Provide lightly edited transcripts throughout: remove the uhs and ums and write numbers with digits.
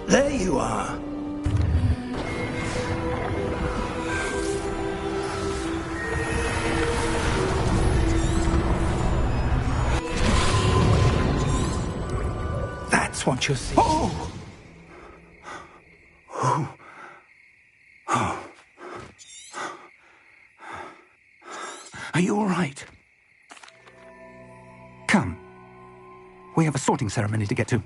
There you are. That's what you're seeing. Oh! Oh! Oh. Are you all right? Come. We have a sorting ceremony to get to.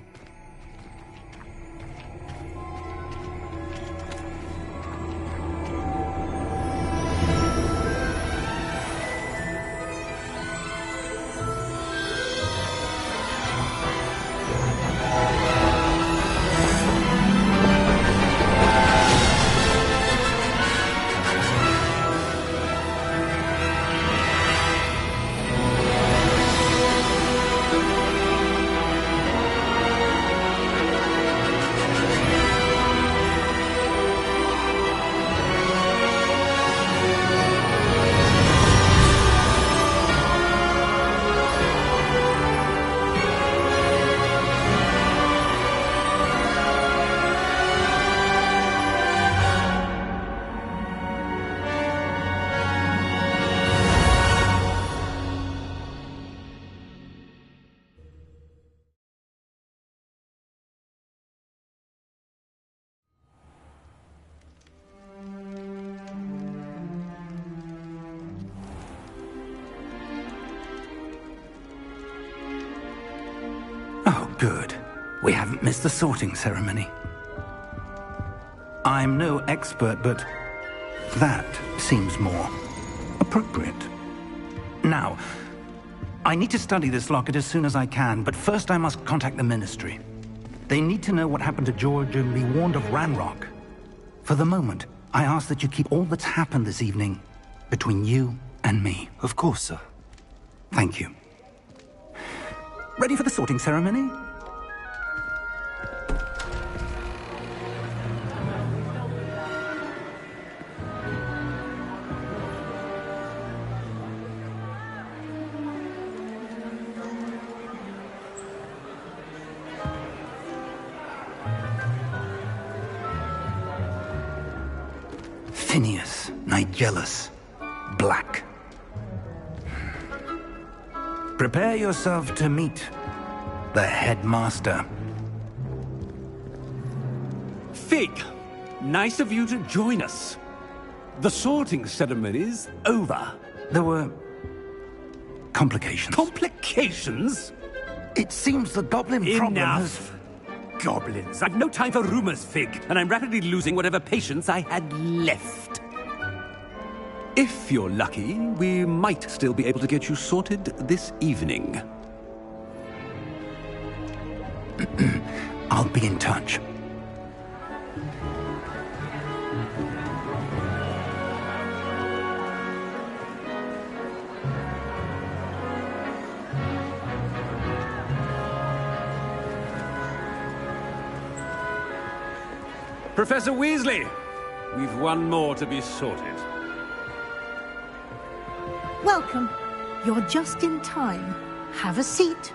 Oh, good. We haven't missed the sorting ceremony. I'm no expert, but that seems more appropriate. Now, I need to study this locket as soon as I can, but first I must contact the Ministry. They need to know what happened to George and be warned of Ranrock. For the moment, I ask that you keep all that's happened this evening between you and me. Of course, sir. Thank you. Ready for the sorting ceremony? Phineas, Nigellus, Black. Prepare yourself to meet the headmaster. Fig, nice of you to join us. The sorting ceremony's over. There were complications. Complications? It seems the goblin problem has... Enough. Goblins. I've no time for rumors, Fig, and I'm rapidly losing whatever patience I had left. If you're lucky, we might still be able to get you sorted this evening. I'll be in touch. Professor Weasley, we've one more to be sorted. Welcome. You're just in time. Have a seat.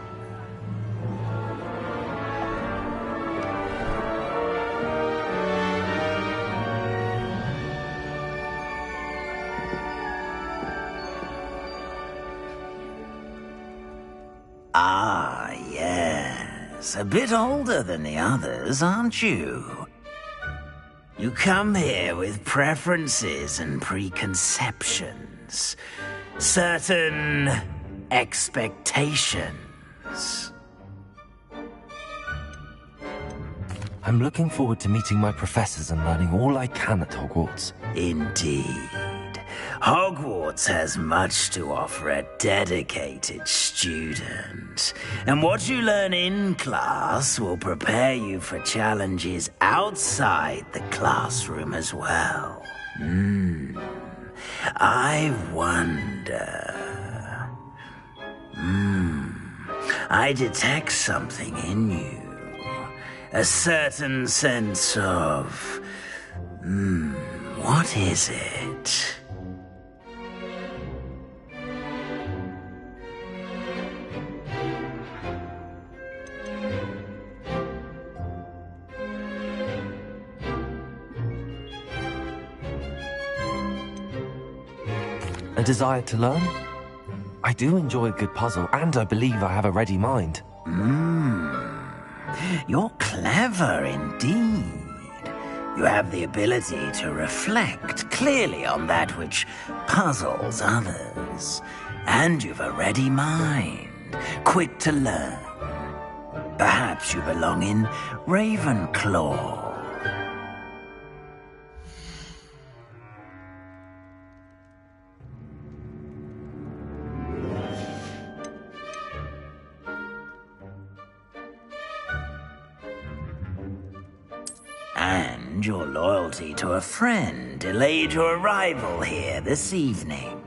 Ah, yes. A bit older than the others, aren't you? You come here with preferences and preconceptions. Certain expectations. I'm looking forward to meeting my professors and learning all I can at Hogwarts. Indeed. Hogwarts has much to offer a dedicated student. And what you learn in class will prepare you for challenges outside the classroom as well. I wonder... I detect something in you. A certain sense of... what is it? a desire to learn. I do enjoy a good puzzle, and I believe I have a ready mind. You're clever indeed. You have the ability to reflect clearly on that which puzzles others. And you've a ready mind, quick to learn. Perhaps you belong in Ravenclaw. And your loyalty to a friend delayed your arrival here this evening.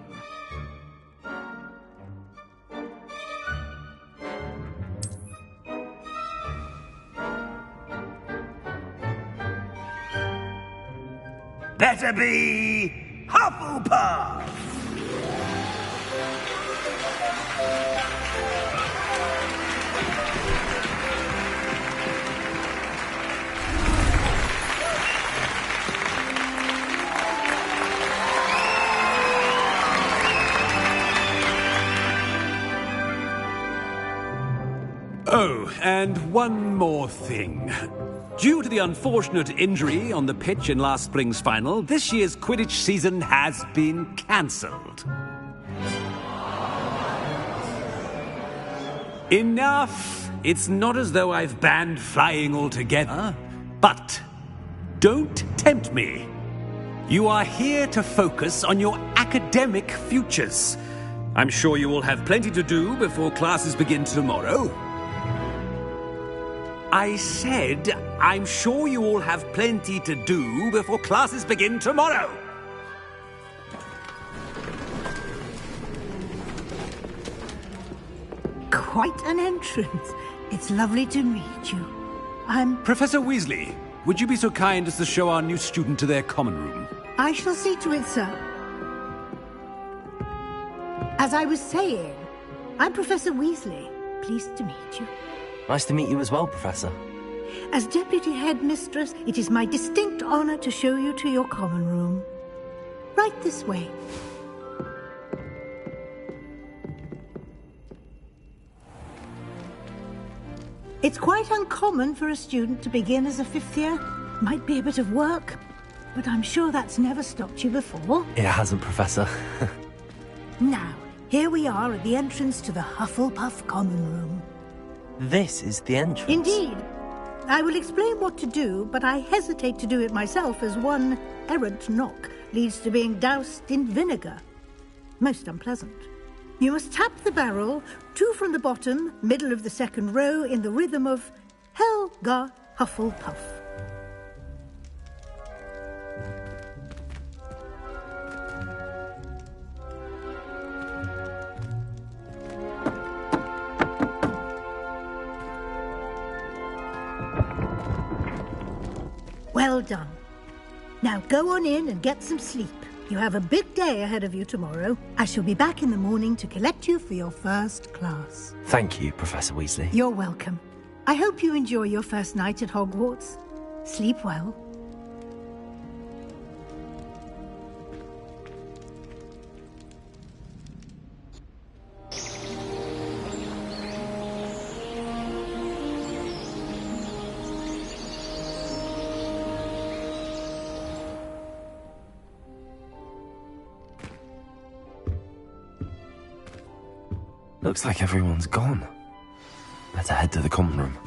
Better be Hufflepuff! Oh, and one more thing. Due to the unfortunate injury on the pitch in last spring's final, this year's Quidditch season has been cancelled. Enough! It's not as though I've banned flying altogether, but don't tempt me. You are here to focus on your academic futures. I'm sure you will have plenty to do before classes begin tomorrow. I said, I'm sure you all have plenty to do before classes begin tomorrow. Quite an entrance. It's lovely to meet you. I'm... Professor Weasley, would you be so kind as to show our new student to their common room? I shall see to it, sir. As I was saying, I'm Professor Weasley. Pleased to meet you. Nice to meet you as well, Professor. As Deputy Headmistress, it is my distinct honor to show you to your common room. Right this way. It's quite uncommon for a student to begin as a fifth year. Might be a bit of work, but I'm sure that's never stopped you before. It hasn't, Professor. Now, here we are at the entrance to the Hufflepuff common room. This is the entrance. Indeed. I will explain what to do, but I hesitate to do it myself as one errant knock leads to being doused in vinegar. Most unpleasant. You must tap the barrel, 2 from the bottom, middle of the second row, in the rhythm of Helga Hufflepuff. Well done. Now go on in and get some sleep. You have a big day ahead of you tomorrow. I shall be back in the morning to collect you for your first class. Thank you, Professor Weasley. You're welcome. I hope you enjoy your first night at Hogwarts. Sleep well. Looks like everyone's gone. Better head to the common room.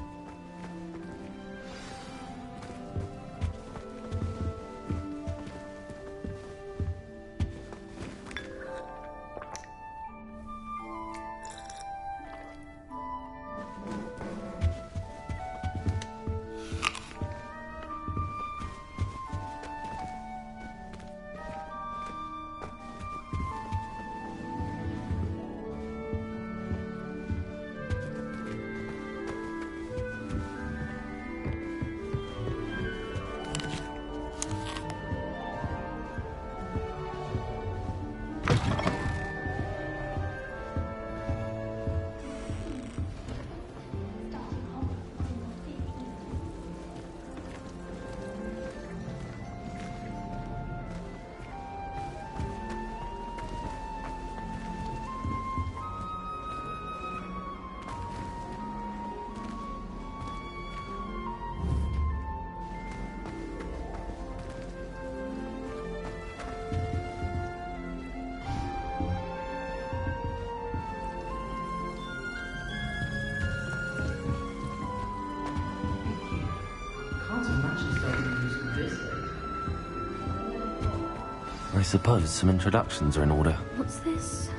I suppose some introductions are in order. What's this?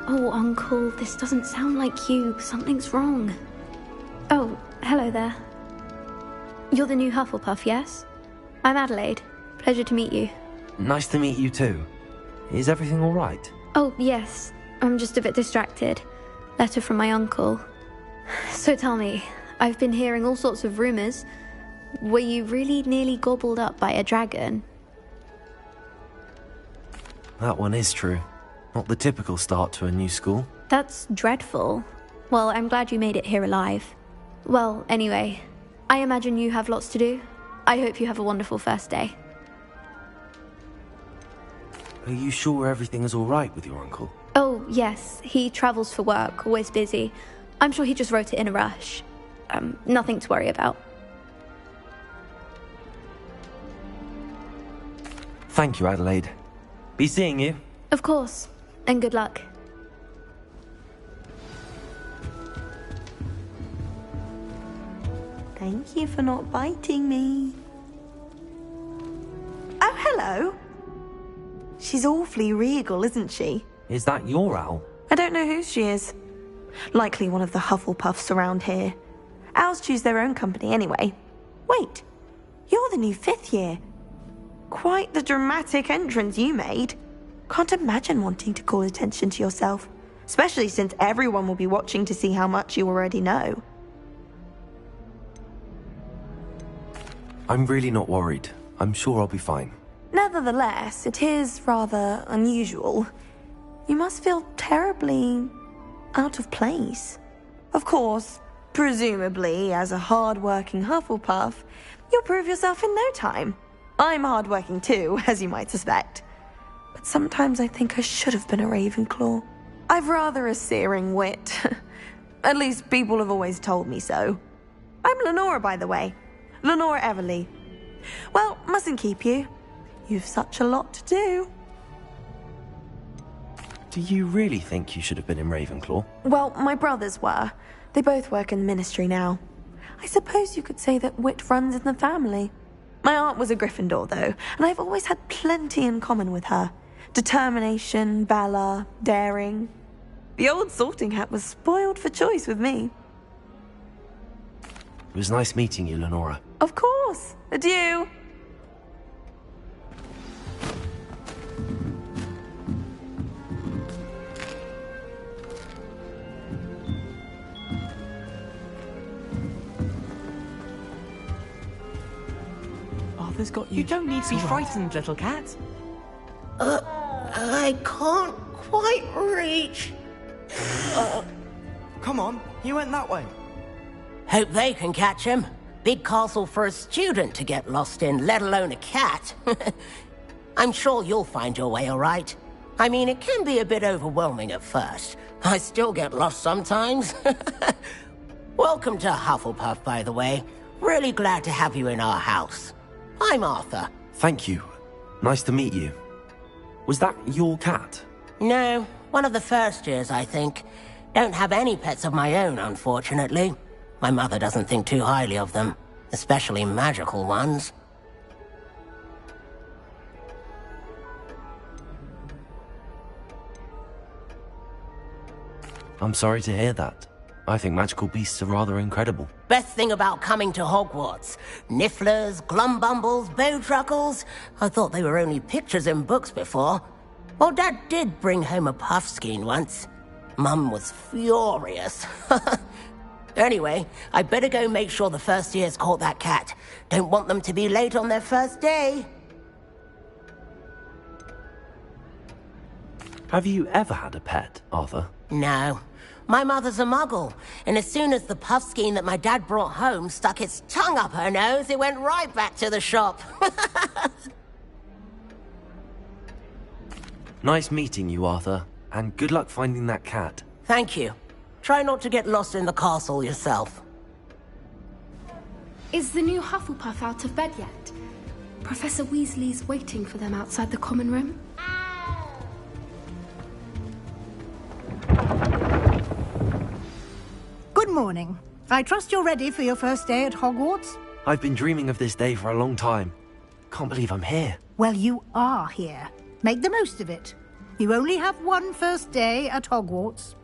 Oh, Uncle, this doesn't sound like you. Something's wrong. Oh, hello there. You're the new Hufflepuff, yes? I'm Adelaide. Pleasure to meet you. Nice to meet you too. Is everything all right? Oh, yes. I'm just a bit distracted. Letter from my uncle. So tell me, I've been hearing all sorts of rumours. Were you really nearly gobbled up by a dragon? That one is true. Not the typical start to a new school. That's dreadful. Well, I'm glad you made it here alive. Well, anyway, I imagine you have lots to do. I hope you have a wonderful first day. Are you sure everything is all right with your uncle? Oh, yes. He travels for work, always busy. I'm sure he just wrote it in a rush. Nothing to worry about. Thank you, Adelaide. Be seeing you. Of course. And good luck. Thank you for not biting me. Oh, hello. She's awfully regal, isn't she? Is that your owl? I don't know who she is. Likely one of the Hufflepuffs around here. Owls choose their own company anyway. Wait, you're the new 5th year. Quite the dramatic entrance you made. Can't imagine wanting to call attention to yourself, especially since everyone will be watching to see how much you already know. I'm really not worried. I'm sure I'll be fine. Nevertheless, it is rather unusual. You must feel terribly out of place. Of course, presumably, as a hard-working Hufflepuff, you'll prove yourself in no time. I'm hard-working too, as you might suspect. But sometimes I think I should have been a Ravenclaw. I've rather a searing wit. At least people have always told me so. I'm Lenora, by the way. Lenora Everly. Well, mustn't keep you. You've such a lot to do. Do you really think you should have been in Ravenclaw? Well, my brothers were. They both work in the ministry now. I suppose you could say that wit runs in the family. My aunt was a Gryffindor, though, and I've always had plenty in common with her. Determination, valor, daring. The old sorting hat was spoiled for choice with me. It was nice meeting you, Lenora. Of course. Adieu. Arthur's got you. You don't need to be frightened, little cat. I can't quite reach. Come on, you went that way. Hope they can catch him. Big castle for a student to get lost in, let alone a cat. I'm sure you'll find your way all right. I mean, it can be a bit overwhelming at first. I still get lost sometimes. Welcome to Hufflepuff, by the way. Really glad to have you in our house. I'm Arthur. Thank you. Nice to meet you. Was that your cat? No, one of the first years, I think. Don't have any pets of my own, unfortunately. My mother doesn't think too highly of them, especially magical ones. I'm sorry to hear that. I think magical beasts are rather incredible. Best thing about coming to Hogwarts. Nifflers, glumbumbles, bowtruckles. I thought they were only pictures in books before. Well, Dad did bring home a puffskein once. Mum was furious. Anyway, I better go make sure the first years caught that cat. Don't want them to be late on their first day. Have you ever had a pet, Arthur? No. My mother's a muggle, and as soon as the puffskein that my dad brought home stuck its tongue up her nose, it went right back to the shop. Nice meeting you, Arthur, and good luck finding that cat. Thank you. Try not to get lost in the castle yourself. Is the new Hufflepuff out of bed yet? Professor Weasley's waiting for them outside the common room. Good morning. I trust you're ready for your first day at Hogwarts? I've been dreaming of this day for a long time. Can't believe I'm here. Well, you are here. Make the most of it. You only have one first day at Hogwarts.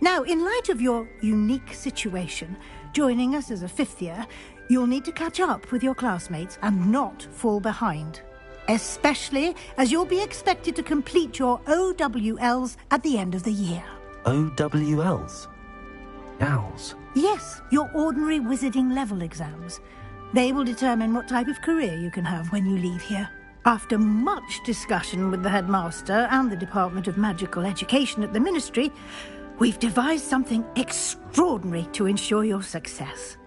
Now, in light of your unique situation, joining us as a fifth year, you'll need to catch up with your classmates and not fall behind. Especially as you'll be expected to complete your OWLs at the end of the year. OWLs? Owls? Yes, your ordinary wizarding level exams. They will determine what type of career you can have when you leave here. After much discussion with the headmaster and the Department of Magical Education at the Ministry, we've devised something extraordinary to ensure your success.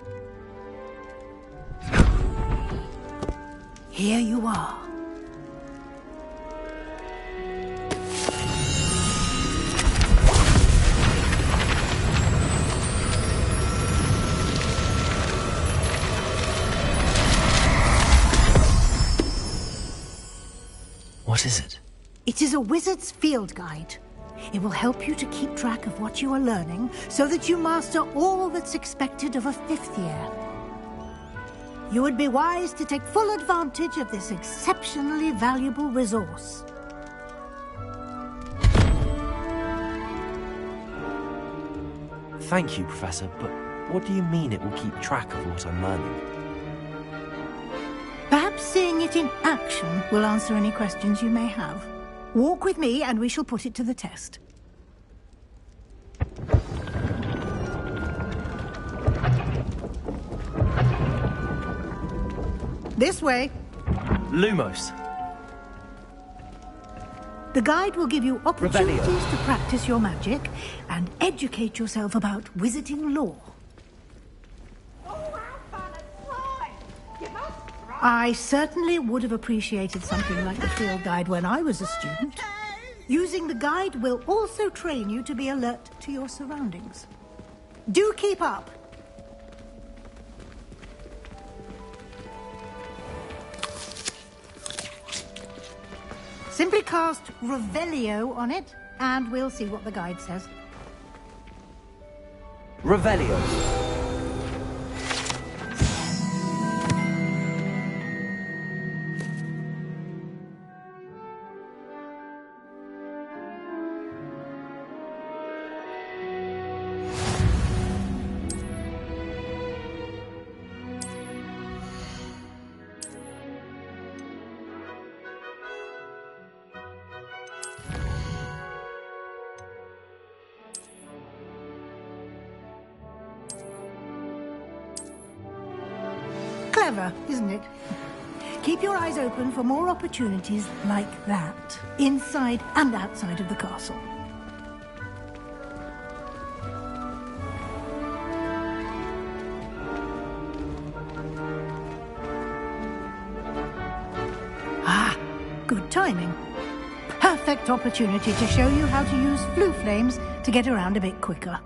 Here you are. What is it? It is a wizard's field guide. It will help you to keep track of what you are learning so that you master all that's expected of a fifth year. You would be wise to take full advantage of this exceptionally valuable resource. Thank you, Professor, but what do you mean it will keep track of what I'm learning? Perhaps seeing it in action will answer any questions you may have. Walk with me and we shall put it to the test. This way. Lumos. The guide will give you opportunities to practice your magic and educate yourself about wizarding lore. I certainly would have appreciated something like the field guide when I was a student. Using the guide will also train you to be alert to your surroundings. Do keep up. Simply cast Revelio on it, and we'll see what the guide says. Revelio. Clever, isn't it? Keep your eyes open for more opportunities like that, inside and outside of the castle. Ah, good timing. Perfect opportunity to show you how to use flue flames to get around a bit quicker.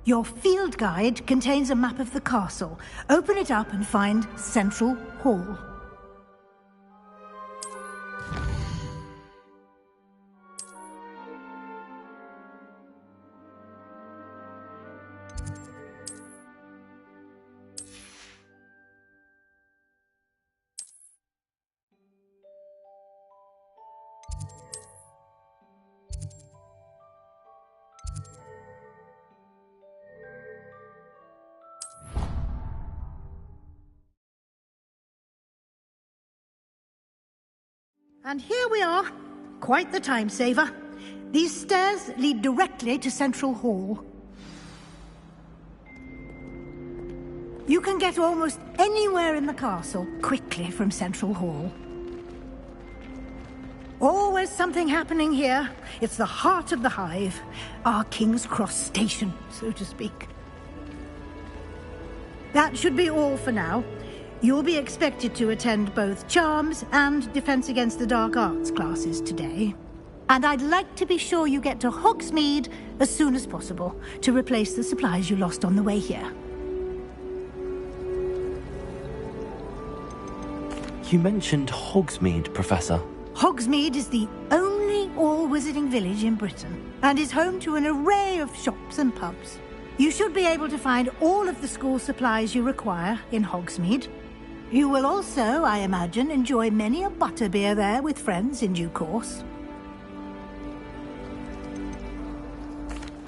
Your field guide contains a map of the castle. Open it up and find Central Hall. And here we are. Quite the time saver. These stairs lead directly to Central Hall. You can get almost anywhere in the castle quickly from Central Hall. Always something happening here. It's the heart of the hive. Our King's Cross station, so to speak. That should be all for now. You'll be expected to attend both Charms and Defense Against the Dark Arts classes today. And I'd like to be sure you get to Hogsmeade as soon as possible to replace the supplies you lost on the way here. You mentioned Hogsmeade, Professor. Hogsmeade is the only all-wizarding village in Britain and is home to an array of shops and pubs. You should be able to find all of the school supplies you require in Hogsmeade. You will also, I imagine, enjoy many a butterbeer there with friends in due course.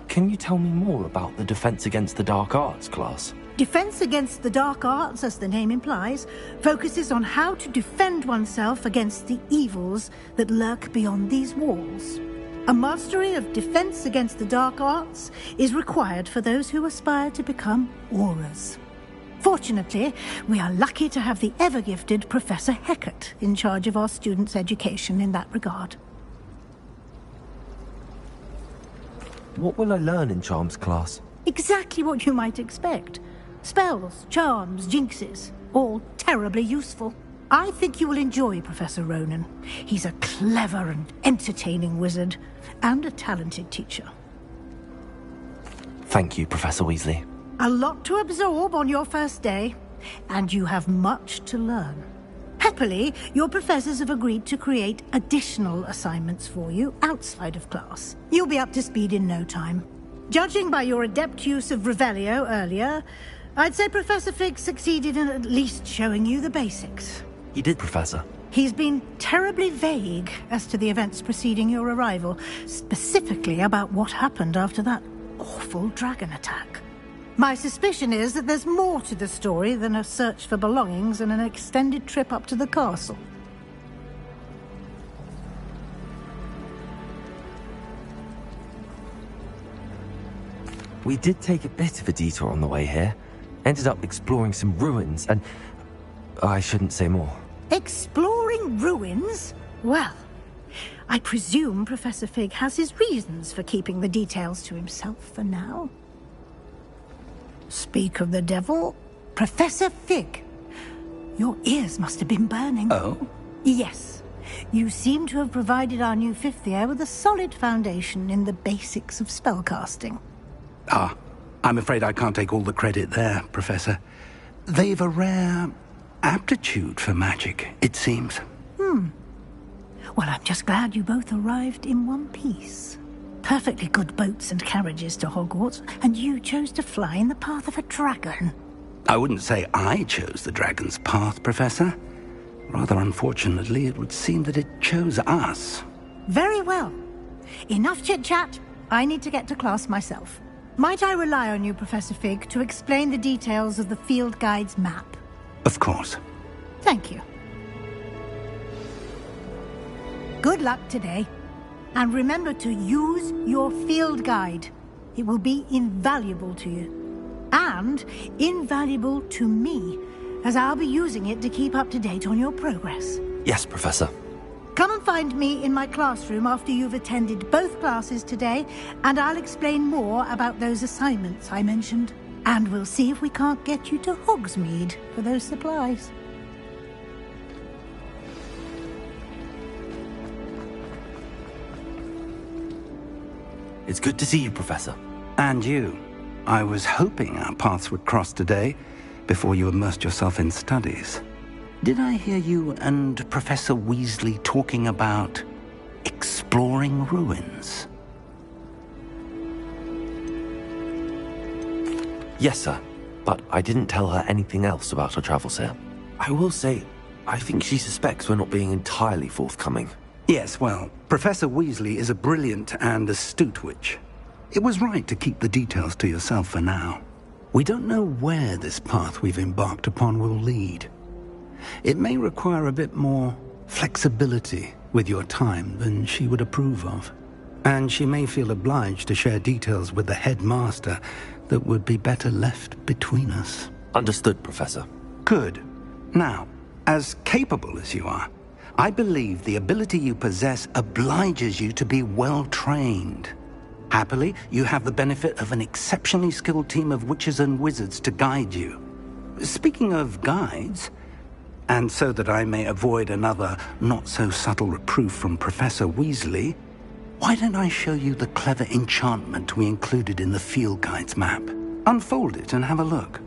Can you tell me more about the Defense Against the Dark Arts class? Defense Against the Dark Arts, as the name implies, focuses on how to defend oneself against the evils that lurk beyond these walls. A mastery of Defense Against the Dark Arts is required for those who aspire to become Aurors. Fortunately, we are lucky to have the ever-gifted Professor Hecat in charge of our students' education in that regard. What will I learn in Charms class? Exactly what you might expect. Spells, charms, jinxes, all terribly useful. I think you will enjoy Professor Ronan. He's a clever and entertaining wizard, and a talented teacher. Thank you, Professor Weasley. A lot to absorb on your first day, and you have much to learn. Happily, your professors have agreed to create additional assignments for you outside of class. You'll be up to speed in no time. Judging by your adept use of Revelio earlier, I'd say Professor Fig succeeded in at least showing you the basics. He did, Professor. He's been terribly vague as to the events preceding your arrival, specifically about what happened after that awful dragon attack. My suspicion is that there's more to the story than a search for belongings and an extended trip up to the castle. We did take a bit of a detour on the way here. Ended up exploring some ruins and... I shouldn't say more. Exploring ruins? Well, I presume Professor Fig has his reasons for keeping the details to himself for now. Speak of the devil, Professor Fig. Your ears must have been burning. Oh? Yes. You seem to have provided our new fifth year with a solid foundation in the basics of spellcasting. Ah, I'm afraid I can't take all the credit there, Professor. They've a rare aptitude for magic, it seems. Well, I'm just glad you both arrived in one piece. Perfectly good boats and carriages to Hogwarts, and you chose to fly in the path of a dragon. I wouldn't say I chose the dragon's path, Professor. Rather unfortunately, it would seem that it chose us. Very well. Enough chit-chat. I need to get to class myself. Might I rely on you, Professor Fig, to explain the details of the field guide's map? Of course. Thank you. Good luck today. And remember to use your field guide. It will be invaluable to you. And invaluable to me, as I'll be using it to keep up to date on your progress. Yes, Professor. Come and find me in my classroom after you've attended both classes today, and I'll explain more about those assignments I mentioned. And we'll see if we can't get you to Hogsmeade for those supplies. It's good to see you, Professor. And you. I was hoping our paths would cross today, before you immersed yourself in studies. Did I hear you and Professor Weasley talking about exploring ruins? Yes, sir. But I didn't tell her anything else about her travels here. I will say, I think she suspects we're not being entirely forthcoming. Yes, well, Professor Weasley is a brilliant and astute witch. It was right to keep the details to yourself for now. We don't know where this path we've embarked upon will lead. It may require a bit more flexibility with your time than she would approve of. And she may feel obliged to share details with the headmaster that would be better left between us. Understood, Professor. Good. Now, as capable as you are, I believe the ability you possess obliges you to be well-trained. Happily, you have the benefit of an exceptionally skilled team of witches and wizards to guide you. Speaking of guides, and so that I may avoid another not-so-subtle reproof from Professor Weasley, why don't I show you the clever enchantment we included in the field guide's map? Unfold it and have a look.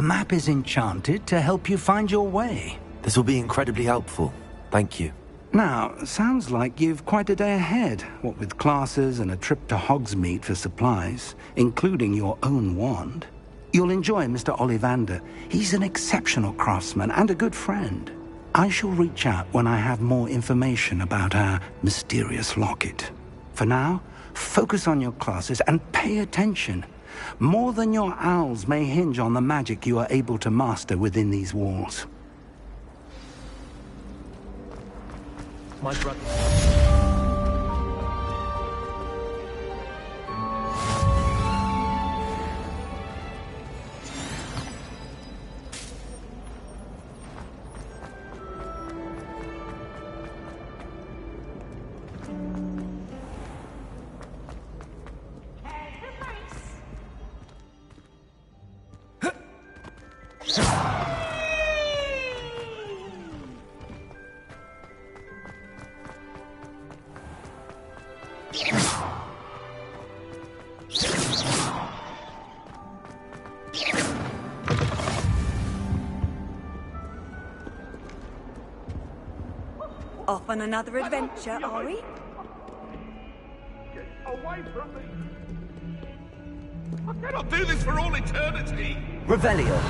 map is enchanted to help you find your way. This will be incredibly helpful. Thank you. Now, sounds like you've quite a day ahead, what with classes and a trip to Hogsmeade for supplies, including your own wand. You'll enjoy Mr. Ollivander. He's an exceptional craftsman and a good friend. I shall reach out when I have more information about our mysterious locket. For now, focus on your classes and pay attention. More than your owls may hinge on the magic you are able to master within these walls. My brother. Off on another adventure, are we? Get away from me! I cannot do this for all eternity! Revelio.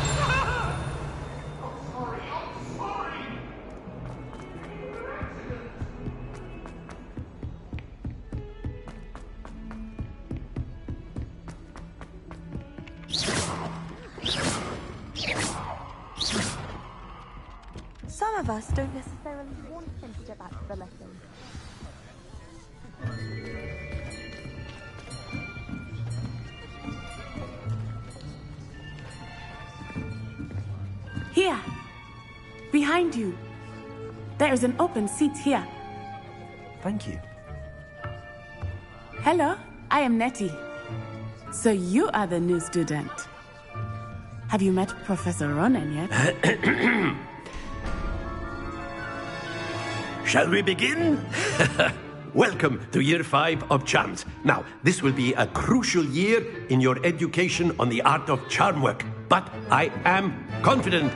Some of us don't necessarily want him to get back to the lesson. Here! Behind you! There is an open seat here. Thank you. Hello, I am Nettie. So you are the new student. Have you met Professor Ronan yet? Shall we begin? Welcome to Year 5 of Charms. Now, this will be a crucial year in your education on the art of charm work. But I am confident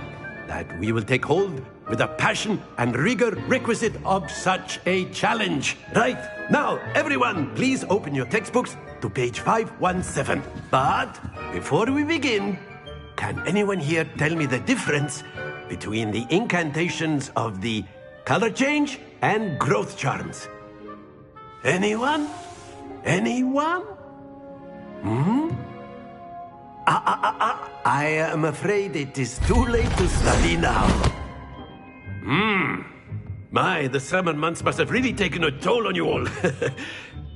that we will take hold with the passion and rigor requisite of such a challenge. Right, now, everyone, please open your textbooks to page 517. But before we begin, can anyone here tell me the difference between the incantations of the color change and growth charms? Anyone? Anyone? I am afraid it is too late to study now. My, the summer months must have really taken a toll on you all.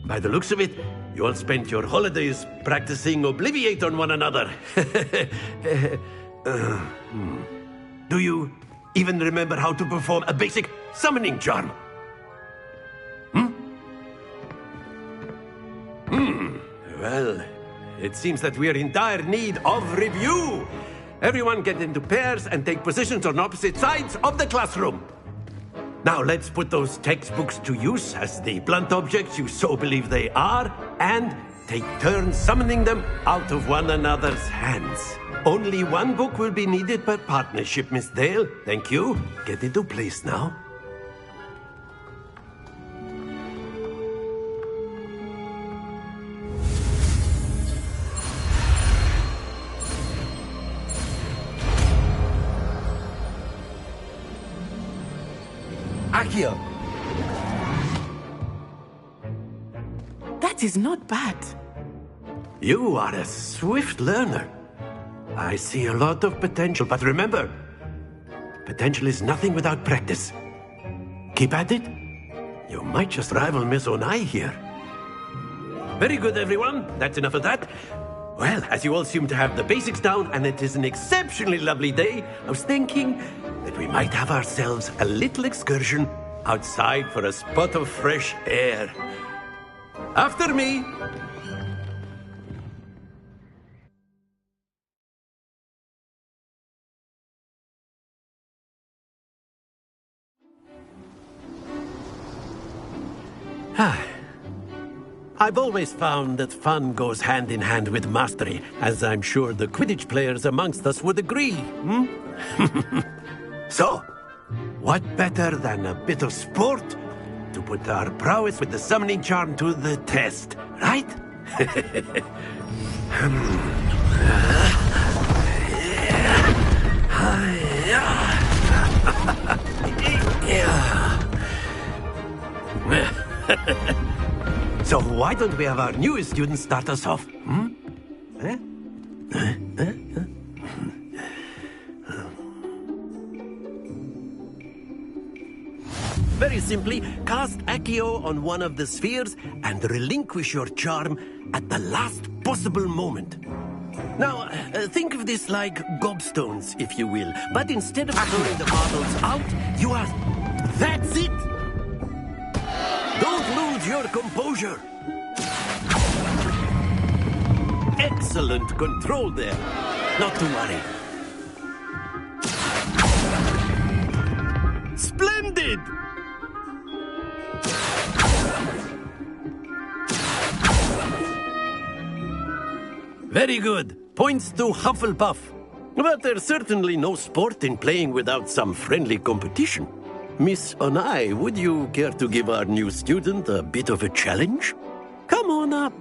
By the looks of it, you all spent your holidays practicing Obliviate on one another. Do you even remember how to perform a basic summoning charm? Well, it seems that we are in dire need of review. Everyone get into pairs and take positions on opposite sides of the classroom. Now let's put those textbooks to use as the blunt objects you so believe they are, and take turns summoning them out of one another's hands. Only one book will be needed per partnership, Miss Dale. Thank you. Get into place now. Accio! That is not bad. You are a swift learner. I see a lot of potential, but remember, potential is nothing without practice. Keep at it. You might just rival Miss Onai here. Very good, everyone. That's enough of that. Well, as you all seem to have the basics down, and it is an exceptionally lovely day, I was thinking that we might have ourselves a little excursion outside for a spot of fresh air. After me. I've always found that fun goes hand in hand with mastery, as I'm sure the Quidditch players amongst us would agree, hmm? So, what better than a bit of sport to put our prowess with the summoning charm to the test, right? So why don't we have our newest student start us off? Hmm? Very simply, cast Accio on one of the spheres and relinquish your charm at the last possible moment. Now, think of this like gobstones, if you will. But instead of throwing the marbles out, you are... That's it! Don't lose your composure! Excellent control there. Not to worry. Splendid! Very good. Points to Hufflepuff. But there's certainly no sport in playing without some friendly competition. Miss Onai, would you care to give our new student a bit of a challenge? Come on up.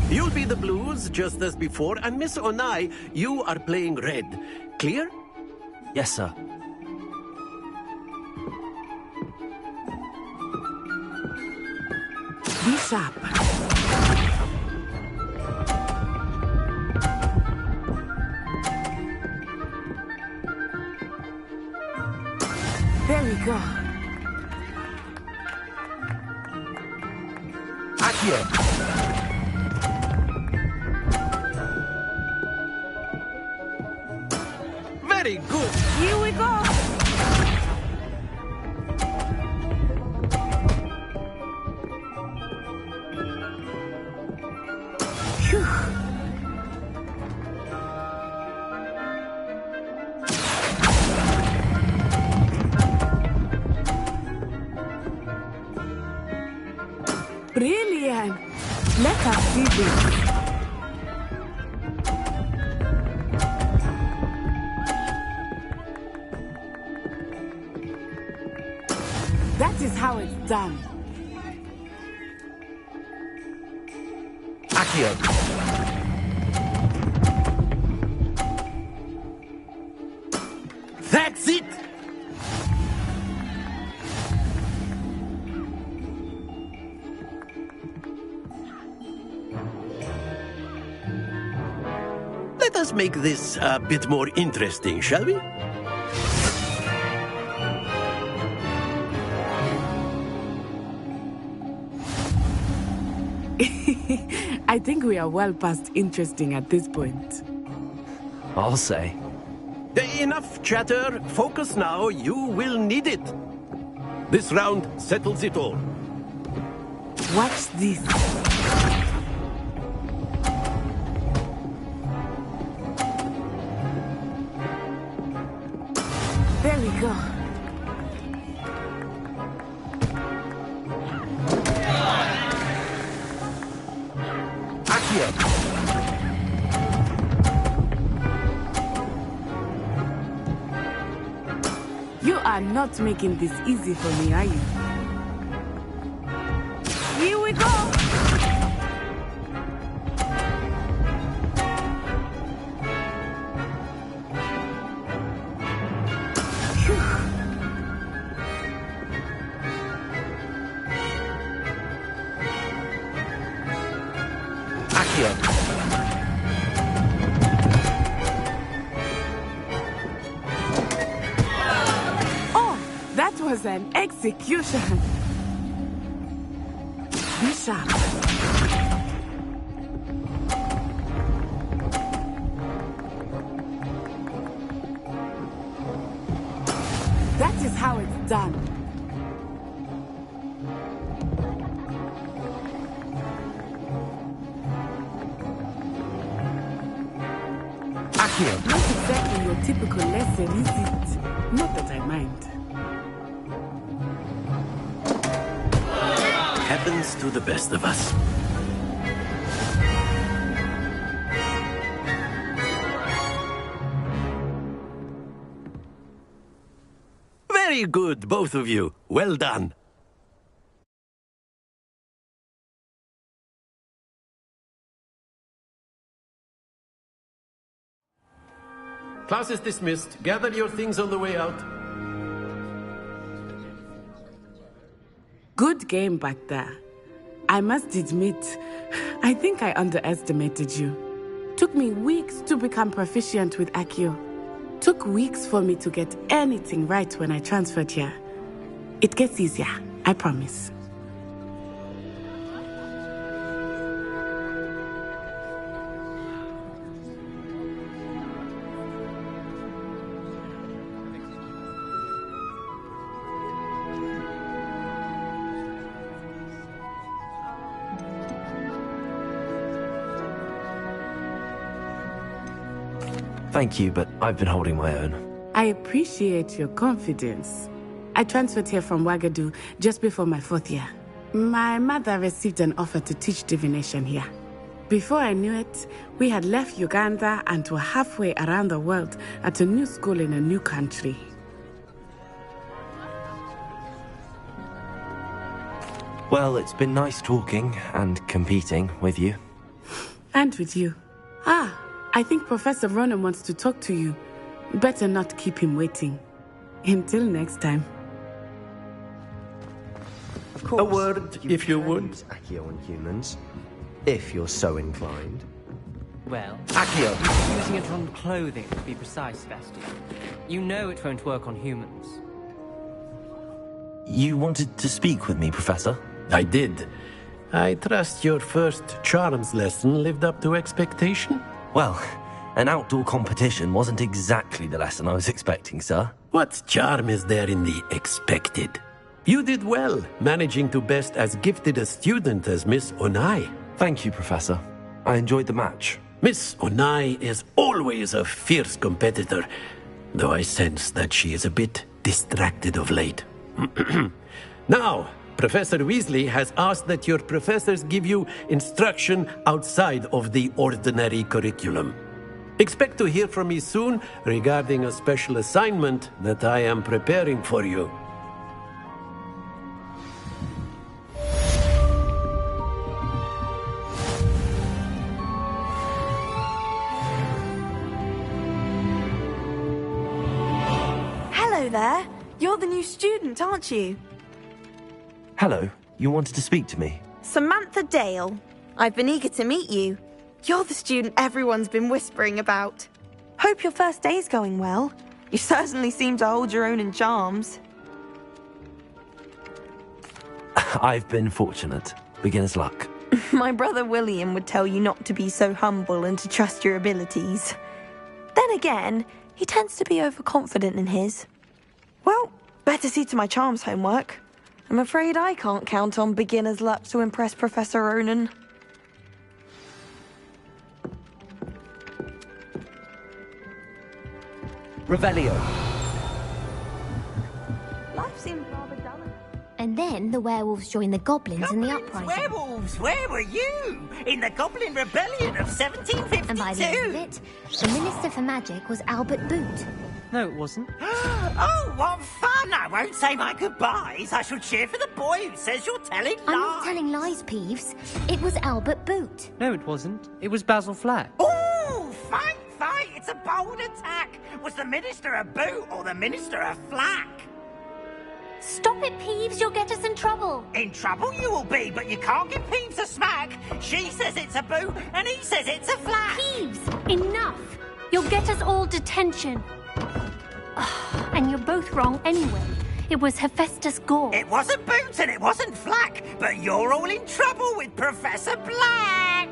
You'll be the blues, just as before, and Miss Onai, you are playing red. Clear? Yes, sir. Be sharp. There we go. Accio! Very good. Here we go. Phew. Brilliant. Let us see this. That is how it's done. Accio! That's it! Let us make this a bit more interesting, shall we? I think we are well past interesting at this point. I'll say. Enough chatter. Focus now. You will need it. This round settles it all. Watch this. There we go. You are not making this easy for me, are you? Here we go! That was an execution. Be sharp. That is how it's done. Accio! Not exactly your typical lesson, is it? Not that I mind. happens to the best of us. Very good, both of you. Well done. Class is dismissed. Gather your things on the way out. Good game back there. I must admit, I think I underestimated you. Took me weeks to become proficient with Accio. Took weeks for me to get anything right when I transferred here. It gets easier, I promise. Thank you, but I've been holding my own. I appreciate your confidence. I transferred here from Wagadu just before my 4th year. My mother received an offer to teach divination here. Before I knew it, we had left Uganda and were halfway around the world at a new school in a new country. Well, it's been nice talking and competing with you. And with you. I think Professor Ronan wants to talk to you. Better not keep him waiting. Until next time. Of course, a word, if you would. Use Accio on humans, if you're so inclined. Well, Accio! using it on clothing, to be precise, Vesti. You know it won't work on humans. You wanted to speak with me, Professor? I did. I trust your first charms lesson lived up to expectation? Well, an outdoor competition wasn't exactly the lesson I was expecting, sir. What charm is there in the expected? You did well, managing to best as gifted a student as Miss Onai. Thank you, Professor. I enjoyed the match. Miss Onai is always a fierce competitor, though I sense that she is a bit distracted of late. Now, Professor Weasley has asked that your professors give you instruction outside of the ordinary curriculum. Expect to hear from me soon regarding a special assignment that I am preparing for you. Hello there. You're the new student, aren't you? Hello, you wanted to speak to me? Samantha Dale. I've been eager to meet you. You're the student everyone's been whispering about. Hope your first day's going well. You certainly seem to hold your own in charms. I've been fortunate. Beginner's luck. My brother William would tell you not to be so humble and to trust your abilities. Then again, he tends to be overconfident in his. Well, better see to my charms homework. I'm afraid I can't count on beginner's luck to impress Professor Ronan. Revelio. Life seems rather dull. And then the werewolves joined the goblins in the Goblins, uprising. werewolves, where were you? In the Goblin Rebellion of 1752? And by the end of it, the Minister for Magic was Albert Boot. No, it wasn't. Oh, what fun! I won't say my goodbyes. I shall cheer for the boy who says you're telling lies. I'm not telling lies, Peeves. It was Albert Boot. No, it wasn't. It was Basil Flack. Oh, fight! It's a bold attack. Was the Minister a boot or the Minister a flack? Stop it, Peeves. You'll get us in trouble. In trouble you will be, but you can't give Peeves a smack. She says it's a boot and he says it's a flack. Peeves, enough. You'll get us all detention. And you're both wrong anyway. It was Hephaestus Gore. It wasn't Boots and it wasn't Flack, but you're all in trouble with Professor Black.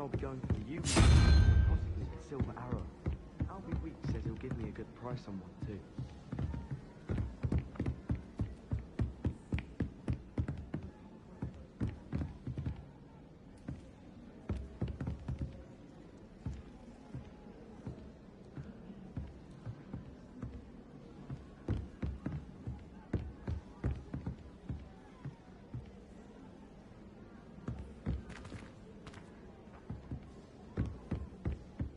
I'll be going for the U, possibly the Silver Arrow. Albie Weeks says he'll give me a good price on one too.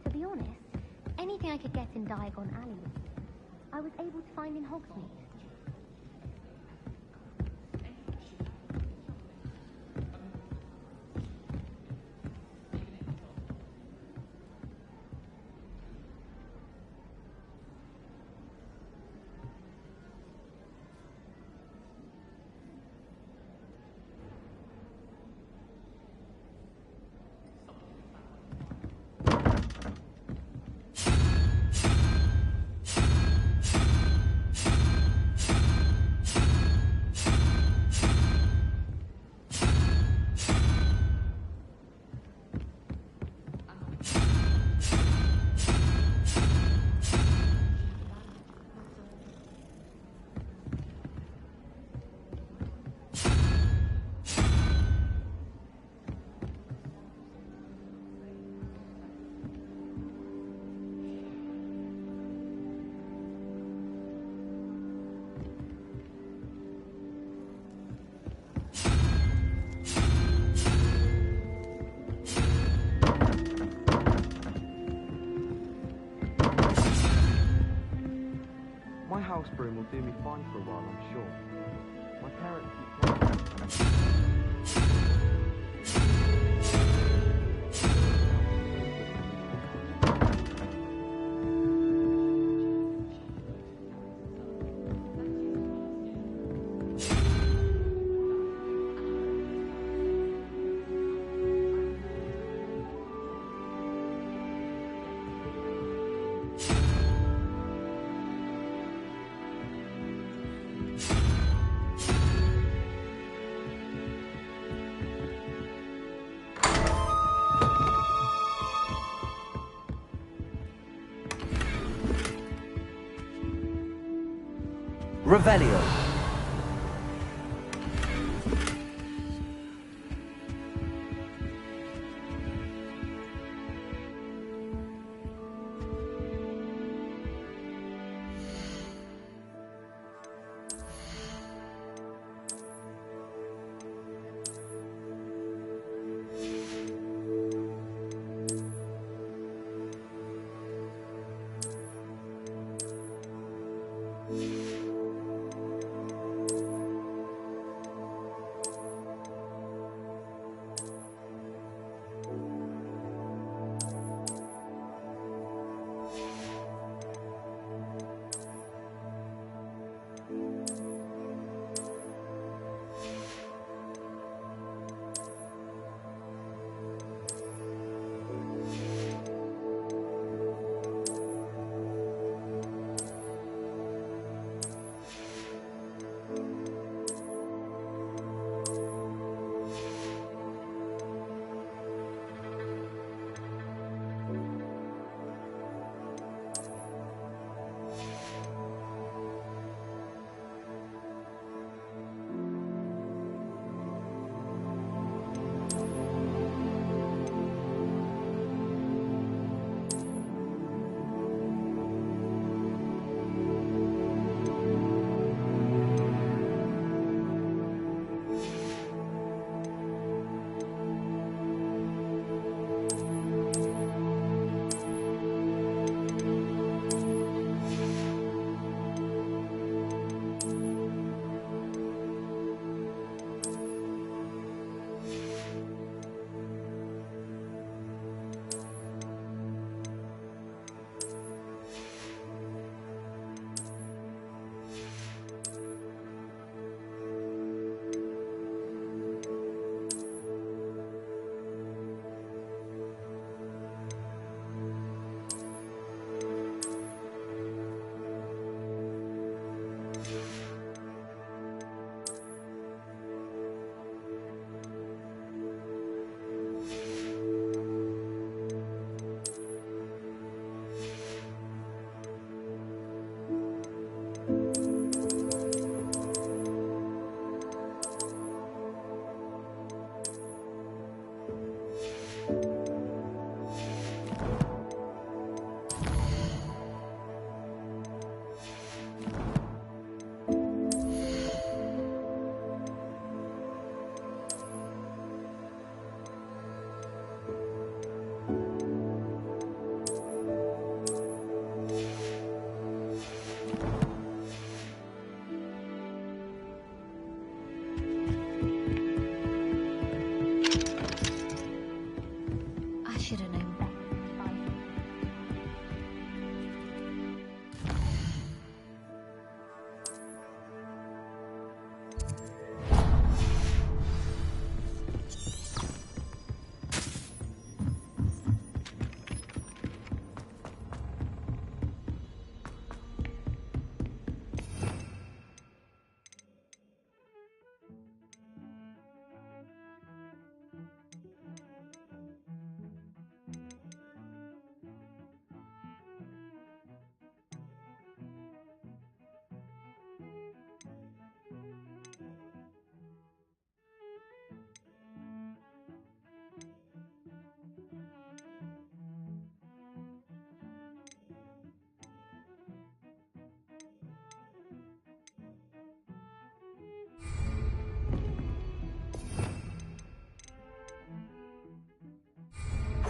To be honest, anything I could get in Diagon Alley, I was able to find in Hogsmeade. My house broom will do me fine for a while, I'm sure. My parents keep Revelio.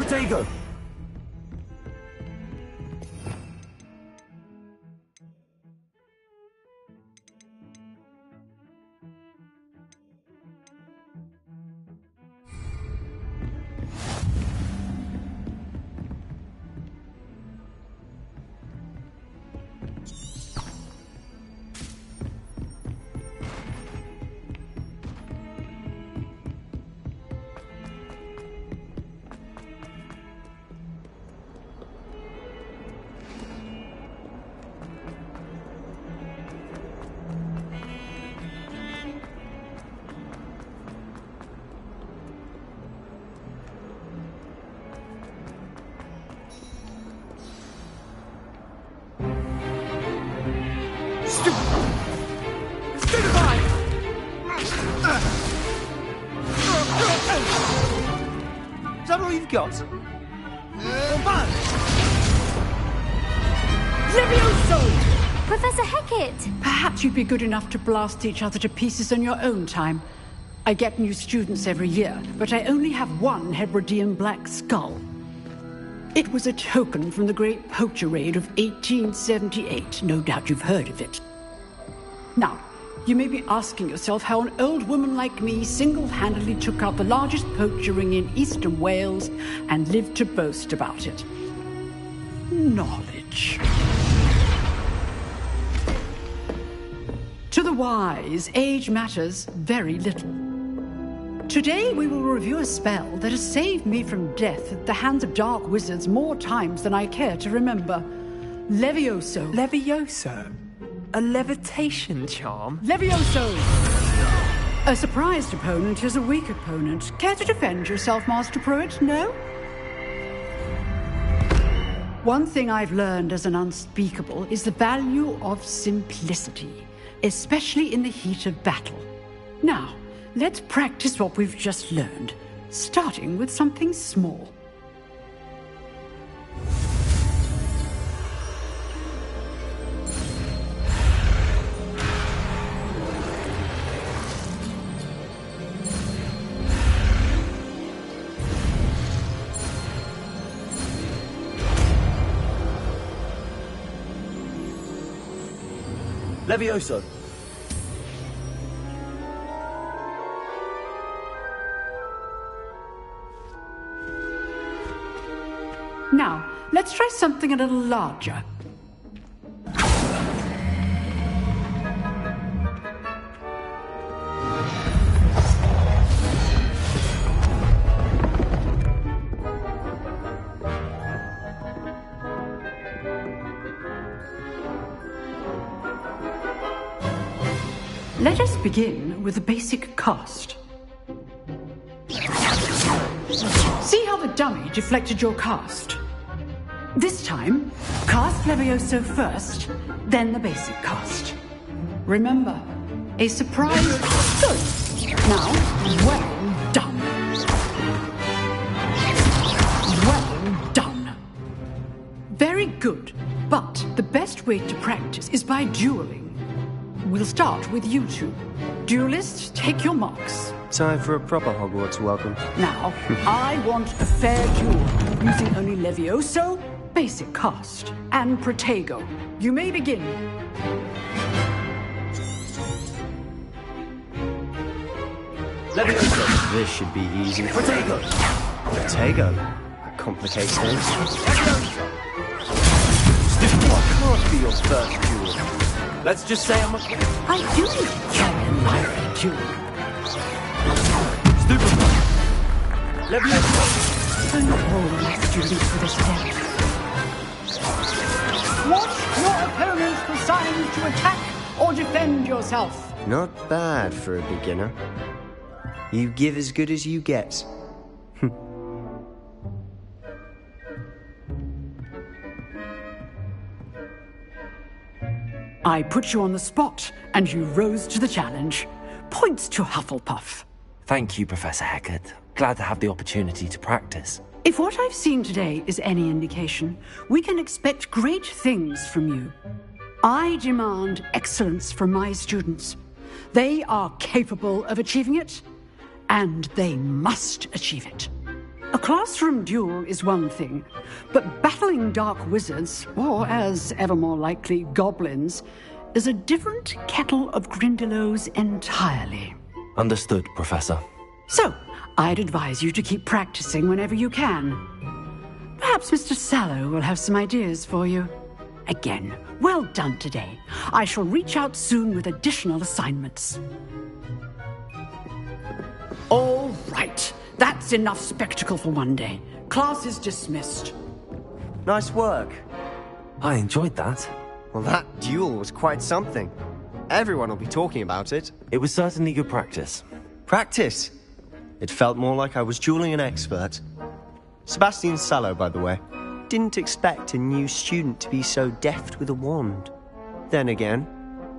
Protego! Is that all you've got? Levioso! Professor Hecat! Perhaps you'd be good enough to blast each other to pieces in your own time. I get new students every year, but I only have one Hebridean black skull. It was a token from the Great Poacher Raid of 1878. No doubt you've heard of it. Now, you may be asking yourself how an old woman like me single-handedly took out the largest poacher ring in eastern Wales and lived to boast about it. Knowledge. To the wise, age matters very little. Today we will review a spell that has saved me from death at the hands of dark wizards more times than I care to remember. Levioso. Levioso? A levitation charm? Levioso! A surprised opponent is a weak opponent. Care to defend yourself, Master Pruitt? No? One thing I've learned as an unspeakable is the value of simplicity, especially in the heat of battle. Now, let's practice what we've just learned, starting with something small. Levioso. Now, let's try something a little larger. Let us begin with a basic cast. See how the dummy deflected your cast? This time, cast Levioso first, then the basic cast. Remember, a surprise... Good! Now, well done. Well done. Very good, but the best way to practice is by dueling. We'll start with you two. Duelists, take your marks. Time for a proper Hogwarts welcome. Now, I want a fair duel, using only Levioso, basic cast, and Protego. You may begin. Levioso. This should be easy. Protego. Protego. That complicates things. What can't be your first duel? Let's just say I'm a... I do enjoy a lively duel. Stupid. Levioso. I'm old enough to leap for this death. Watch your opponent for signs to attack or defend yourself. Not bad for a beginner. You give as good as you get. I put you on the spot, and you rose to the challenge. Points to Hufflepuff. Thank you, Professor Hecat. Glad to have the opportunity to practice. If what I've seen today is any indication, we can expect great things from you. I demand excellence from my students. They are capable of achieving it, and they must achieve it. A classroom duel is one thing, but battling dark wizards, or as ever more likely, goblins, is a different kettle of Grindylows entirely. Understood, Professor. So, I'd advise you to keep practicing whenever you can. Perhaps Mr. Sallow will have some ideas for you. Again, well done today. I shall reach out soon with additional assignments. All right. That's enough spectacle for one day. Class is dismissed. Nice work. I enjoyed that. Well, that duel was quite something. Everyone will be talking about it. It was certainly good practice. Practice? It felt more like I was dueling an expert. Sebastian Sallow, by the way. Didn't expect a new student to be so deft with a wand. Then again,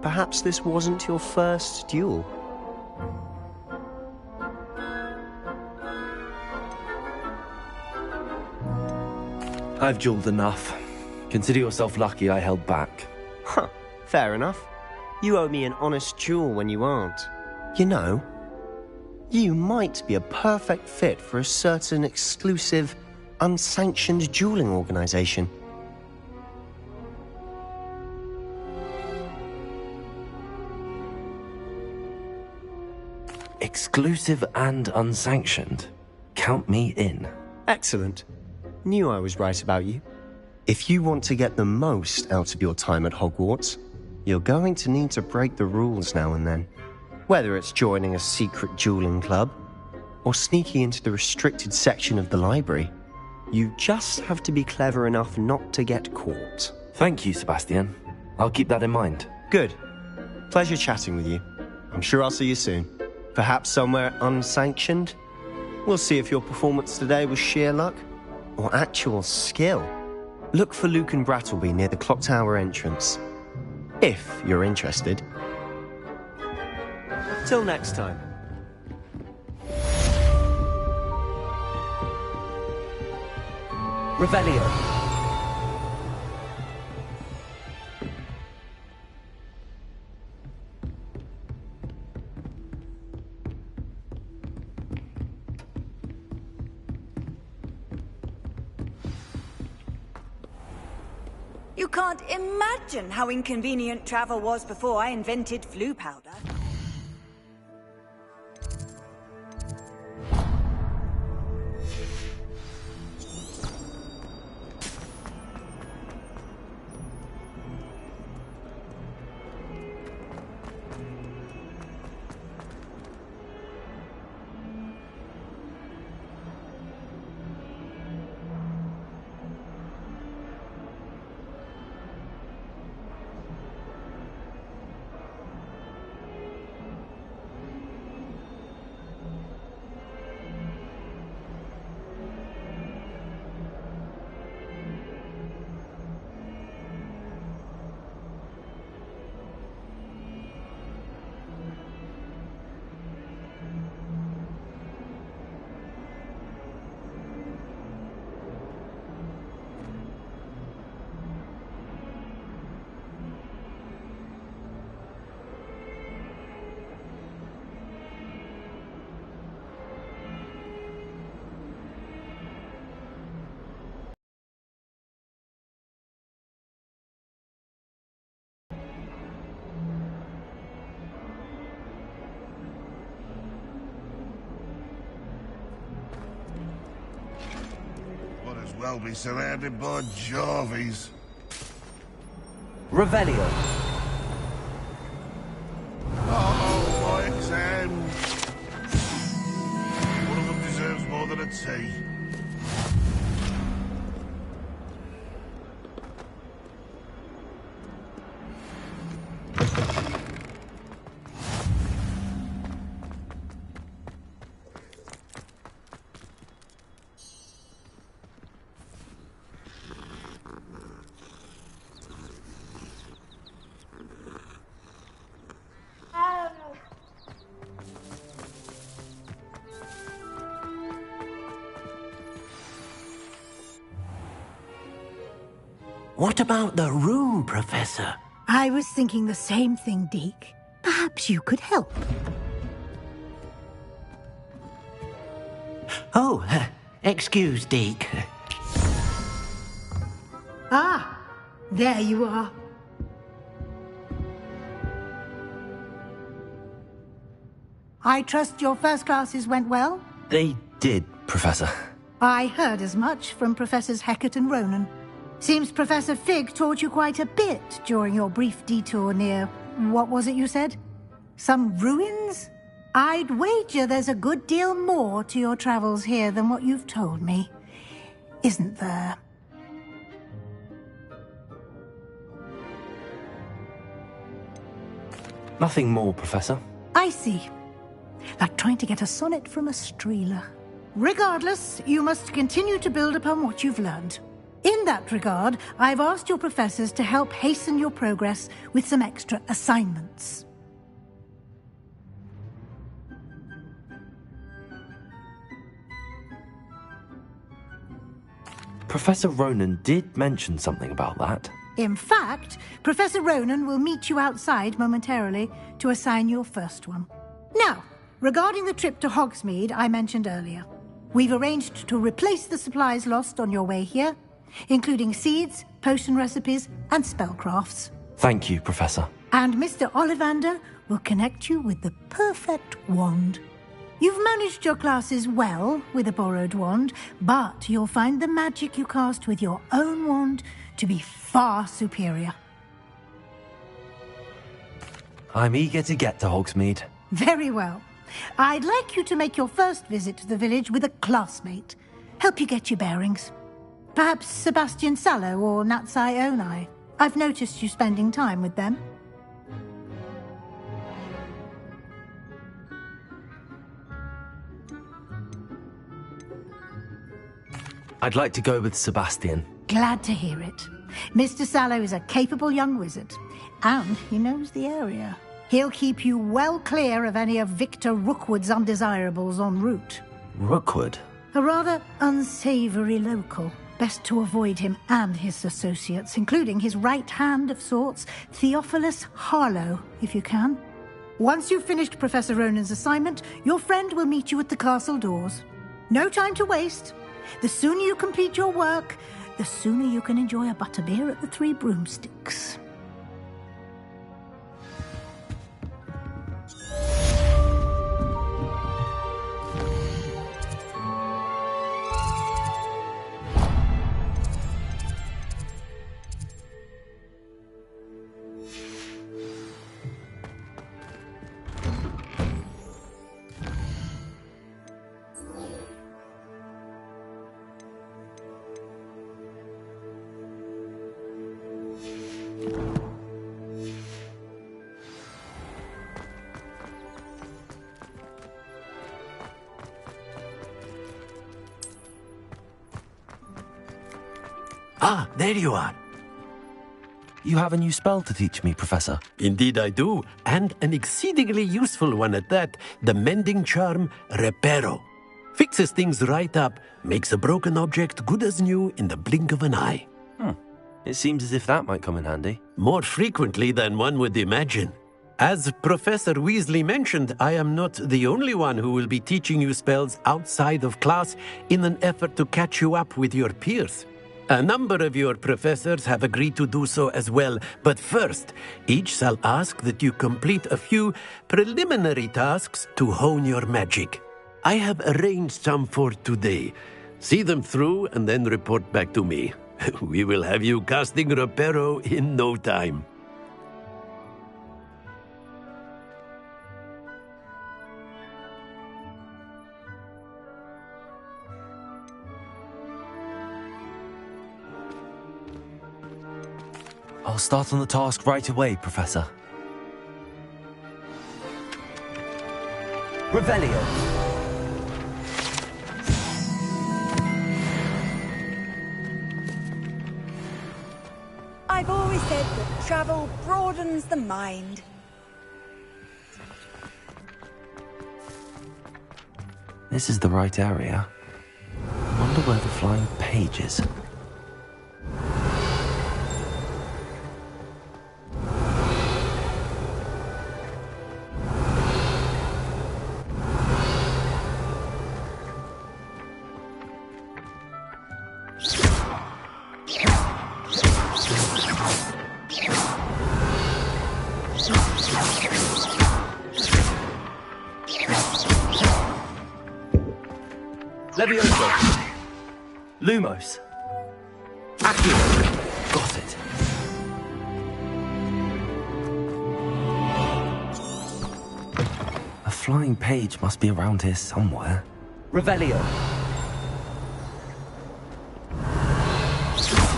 perhaps this wasn't your first duel. I've dueled enough. Consider yourself lucky I held back. Huh, fair enough. You owe me an honest duel when you aren't. You know, you might be a perfect fit for a certain exclusive, unsanctioned dueling organization. Exclusive and unsanctioned. Count me in. Excellent. Knew I was right about you. If you want to get the most out of your time at Hogwarts, you're going to need to break the rules now and then. Whether it's joining a secret dueling club, or sneaking into the restricted section of the library, you just have to be clever enough not to get caught. Thank you, Sebastian. I'll keep that in mind. Good. Pleasure chatting with you. I'm sure I'll see you soon. Perhaps somewhere unsanctioned? We'll see if your performance today was sheer luck or actual skill. Look for Luke and Brattleby near the clock tower entrance. If you're interested. Till next time. Revelio. You can't imagine how inconvenient travel was before I invented flu powder. Well be surrounded by Jarvies. Revelio. Oh, my exams. One of them deserves more than a tea. What about the room, Professor? I was thinking the same thing, Deke. Perhaps you could help. Oh, Excuse, Deke. Ah, there you are. I trust your first classes went well? They did, Professor. I heard as much from Professors Hecat and Ronan. Seems Professor Fig taught you quite a bit during your brief detour near... what was it you said? Some ruins? I'd wager there's a good deal more to your travels here than what you've told me. Isn't there? Nothing more, Professor. I see. Like trying to get a sonnet from a streeler. Regardless, you must continue to build upon what you've learned. In that regard, I've asked your professors to help hasten your progress with some extra assignments. Professor Ronan did mention something about that. In fact, Professor Ronan will meet you outside momentarily to assign your first one. Now, regarding the trip to Hogsmeade I mentioned earlier, we've arranged to replace the supplies lost on your way here, including seeds, potion recipes, and spellcrafts. Thank you, Professor. And Mr. Ollivander will connect you with the perfect wand. You've managed your classes well with a borrowed wand, but you'll find the magic you cast with your own wand to be far superior. I'm eager to get to Hogsmeade. Very well. I'd like you to make your first visit to the village with a classmate. Help you get your bearings. Perhaps Sebastian Sallow or Natsai Onai. I've noticed you spending time with them. I'd like to go with Sebastian. Glad to hear it. Mr. Sallow is a capable young wizard, and he knows the area. He'll keep you well clear of any of Victor Rookwood's undesirables en route. Rookwood? A rather unsavory local. Best to avoid him and his associates, including his right hand of sorts, Theophilus Harlow, if you can. Once you've finished Professor Ronan's assignment, your friend will meet you at the castle doors. No time to waste. The sooner you complete your work, the sooner you can enjoy a butterbeer at the Three Broomsticks. Ah, there you are. You have a new spell to teach me, Professor. Indeed I do, and an exceedingly useful one at that, the mending charm Reparo. Fixes things right up, makes a broken object good as new in the blink of an eye. It seems as if that might come in handy. More frequently than one would imagine. As Professor Weasley mentioned, I am not the only one who will be teaching you spells outside of class in an effort to catch you up with your peers. A number of your professors have agreed to do so as well, but first, each shall ask that you complete a few preliminary tasks to hone your magic. I have arranged some for today. See them through and then report back to me. We will have you casting Reparo in no time. I'll start on the task right away, Professor. Revelio. I've always said that travel broadens the mind. This is the right area. I wonder where the flying page is. Levioso. Lumos. Accio. Got it. A flying page must be around here somewhere. Revelio.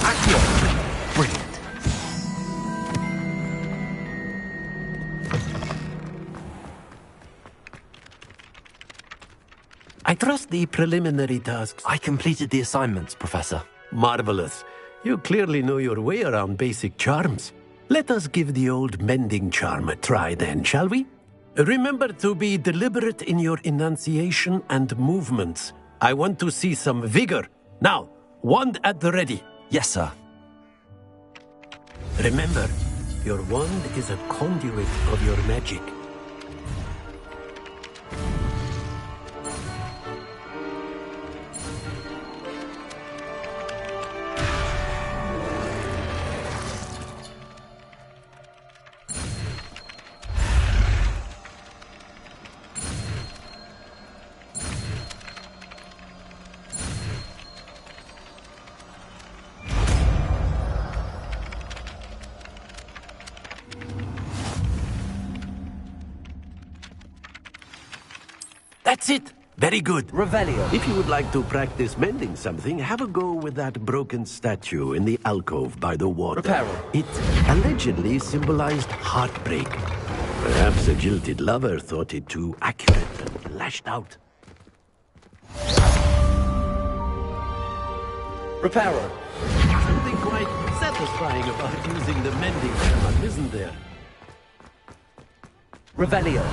Accio. Brilliant. I trust the preliminary tasks. I completed the assignments, Professor. Marvelous. You clearly know your way around basic charms. Let us give the old mending charm a try then, shall we? Remember to be deliberate in your enunciation and movements. I want to see some vigor. Now, wand at the ready. Yes, sir. Remember, your wand is a conduit of your magic. That's it! Very good. Revelio. If you would like to practice mending something, have a go with that broken statue in the alcove by the water. Reparo. It allegedly symbolized heartbreak. Perhaps a jilted lover thought it too accurate and lashed out. Reparo. Something quite satisfying about using the mending hammer, isn't there? Revelio.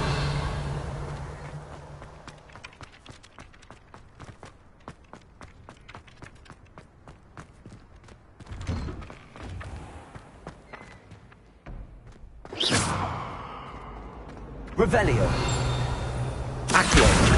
Revelio. Accio.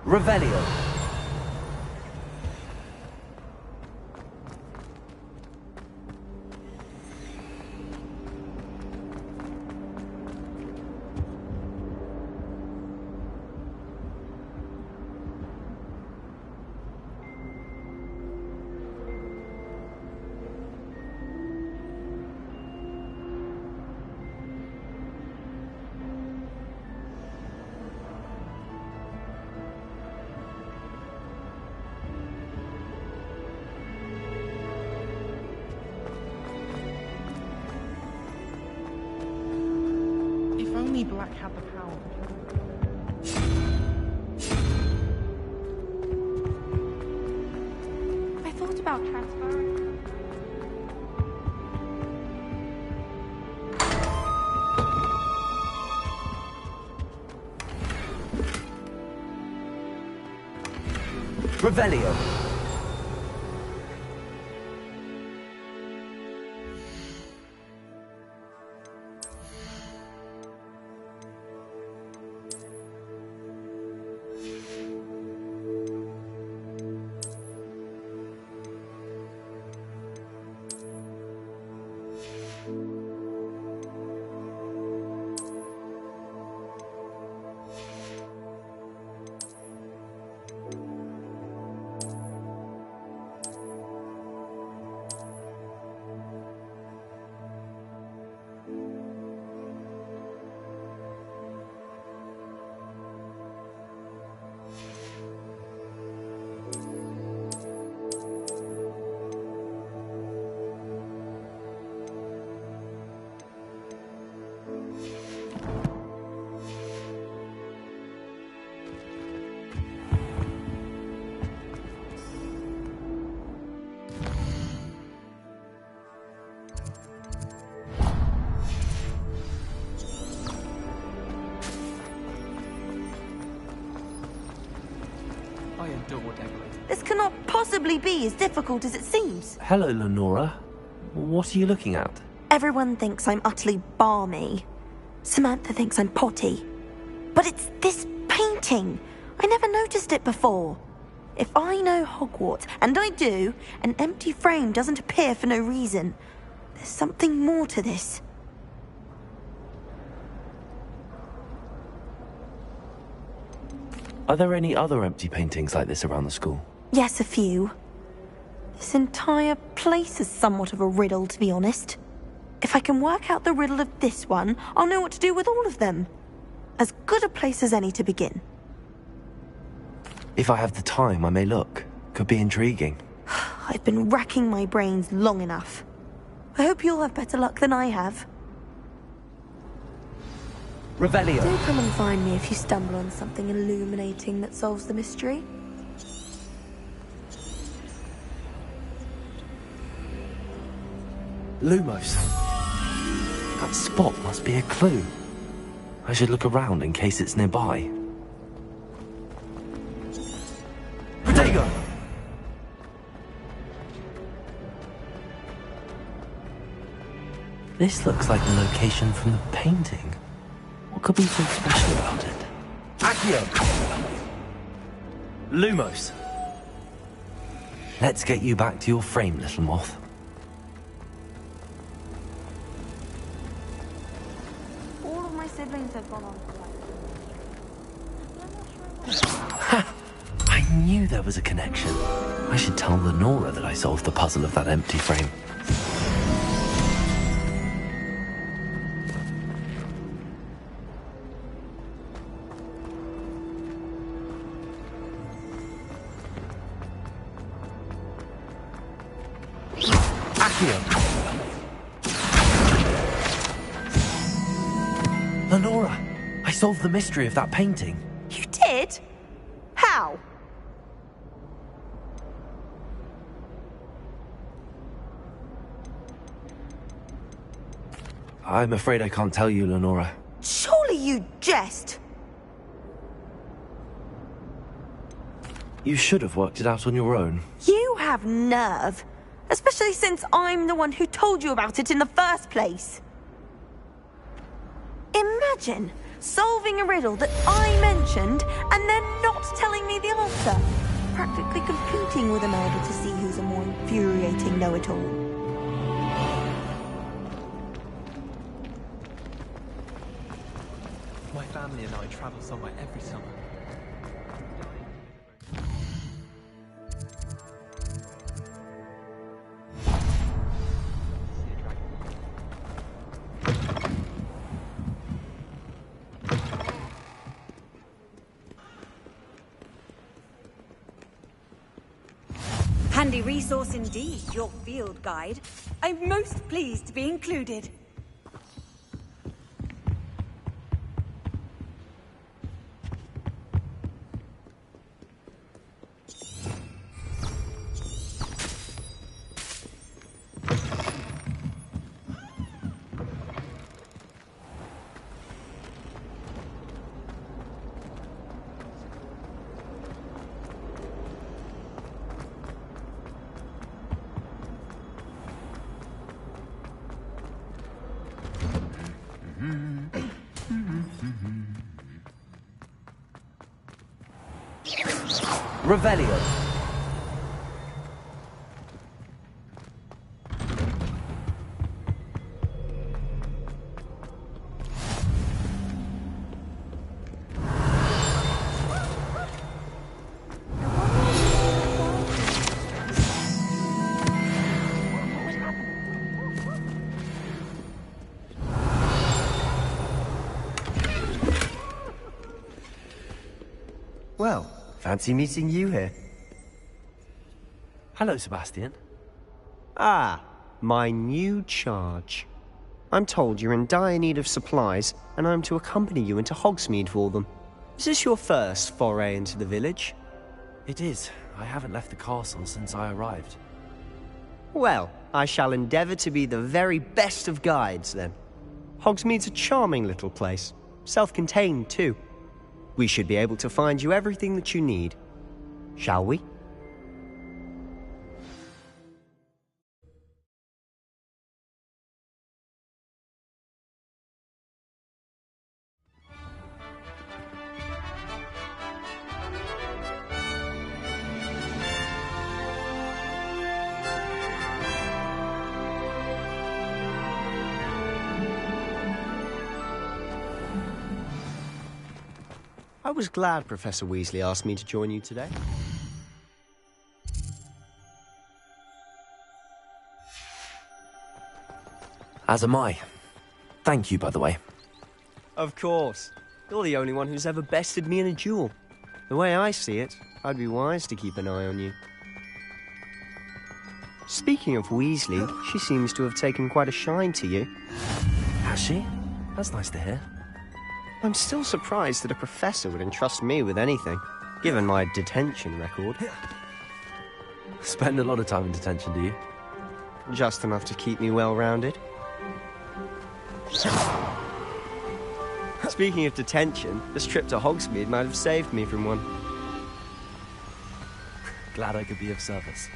Revelio. If only Black had the power. I thought about transferring. Revelio. door decorated. This cannot possibly be as difficult as it seems. Hello, Lenora. What are you looking at? Everyone thinks I'm utterly balmy. Samantha thinks I'm potty. But it's this painting. I never noticed it before. If I know Hogwarts, and I do, an empty frame doesn't appear for no reason. There's something more to this. Are there any other empty paintings like this around the school? Yes, a few. This entire place is somewhat of a riddle, to be honest. If I can work out the riddle of this one, I'll know what to do with all of them. As good a place as any to begin. If I have the time, I may look. Could be intriguing. I've been racking my brains long enough. I hope you'll have better luck than I have. Revelio. Do come and find me if you stumble on something illuminating that solves the mystery. Lumos. That spot must be a clue. I should look around in case it's nearby. Protego! This looks like the location from the painting. What could be so special about it? Accio! Lumos! Let's get you back to your frame, little moth. All of my siblings have gone on. Ha! I knew there was a connection. I should tell Lenora that I solved the puzzle of that empty frame. Lenora, I solved the mystery of that painting. You did? How? I'm afraid I can't tell you, Lenora. Surely you jest. You should have worked it out on your own. You have nerve. Especially since I'm the one who told you about it in the first place. Imagine solving a riddle that I mentioned and then not telling me the answer. Practically competing with Imelda to see who's a more infuriating know-it-all. My family and I travel somewhere every summer. Handy resource indeed, your field guide. I'm most pleased to be included. Revelio. Well, fancy meeting you here. Hello, Sebastian. Ah, my new charge. I'm told you're in dire need of supplies, and I'm to accompany you into Hogsmeade for them. Is this your first foray into the village? It is. I haven't left the castle since I arrived. Well, I shall endeavour to be the very best of guides, then. Hogsmeade's a charming little place. Self-contained, too. We should be able to find you everything that you need. Shall we? I was glad Professor Weasley asked me to join you today. As am I. Thank you, by the way. Of course. You're the only one who's ever bested me in a duel. The way I see it, I'd be wise to keep an eye on you. Speaking of Weasley, she seems to have taken quite a shine to you. Has she? That's nice to hear. I'm still surprised that a professor would entrust me with anything, given my detention record. Spend a lot of time in detention, do you? Just enough to keep me well-rounded. Speaking of detention, this trip to Hogsmeade might have saved me from one. Glad I could be of service.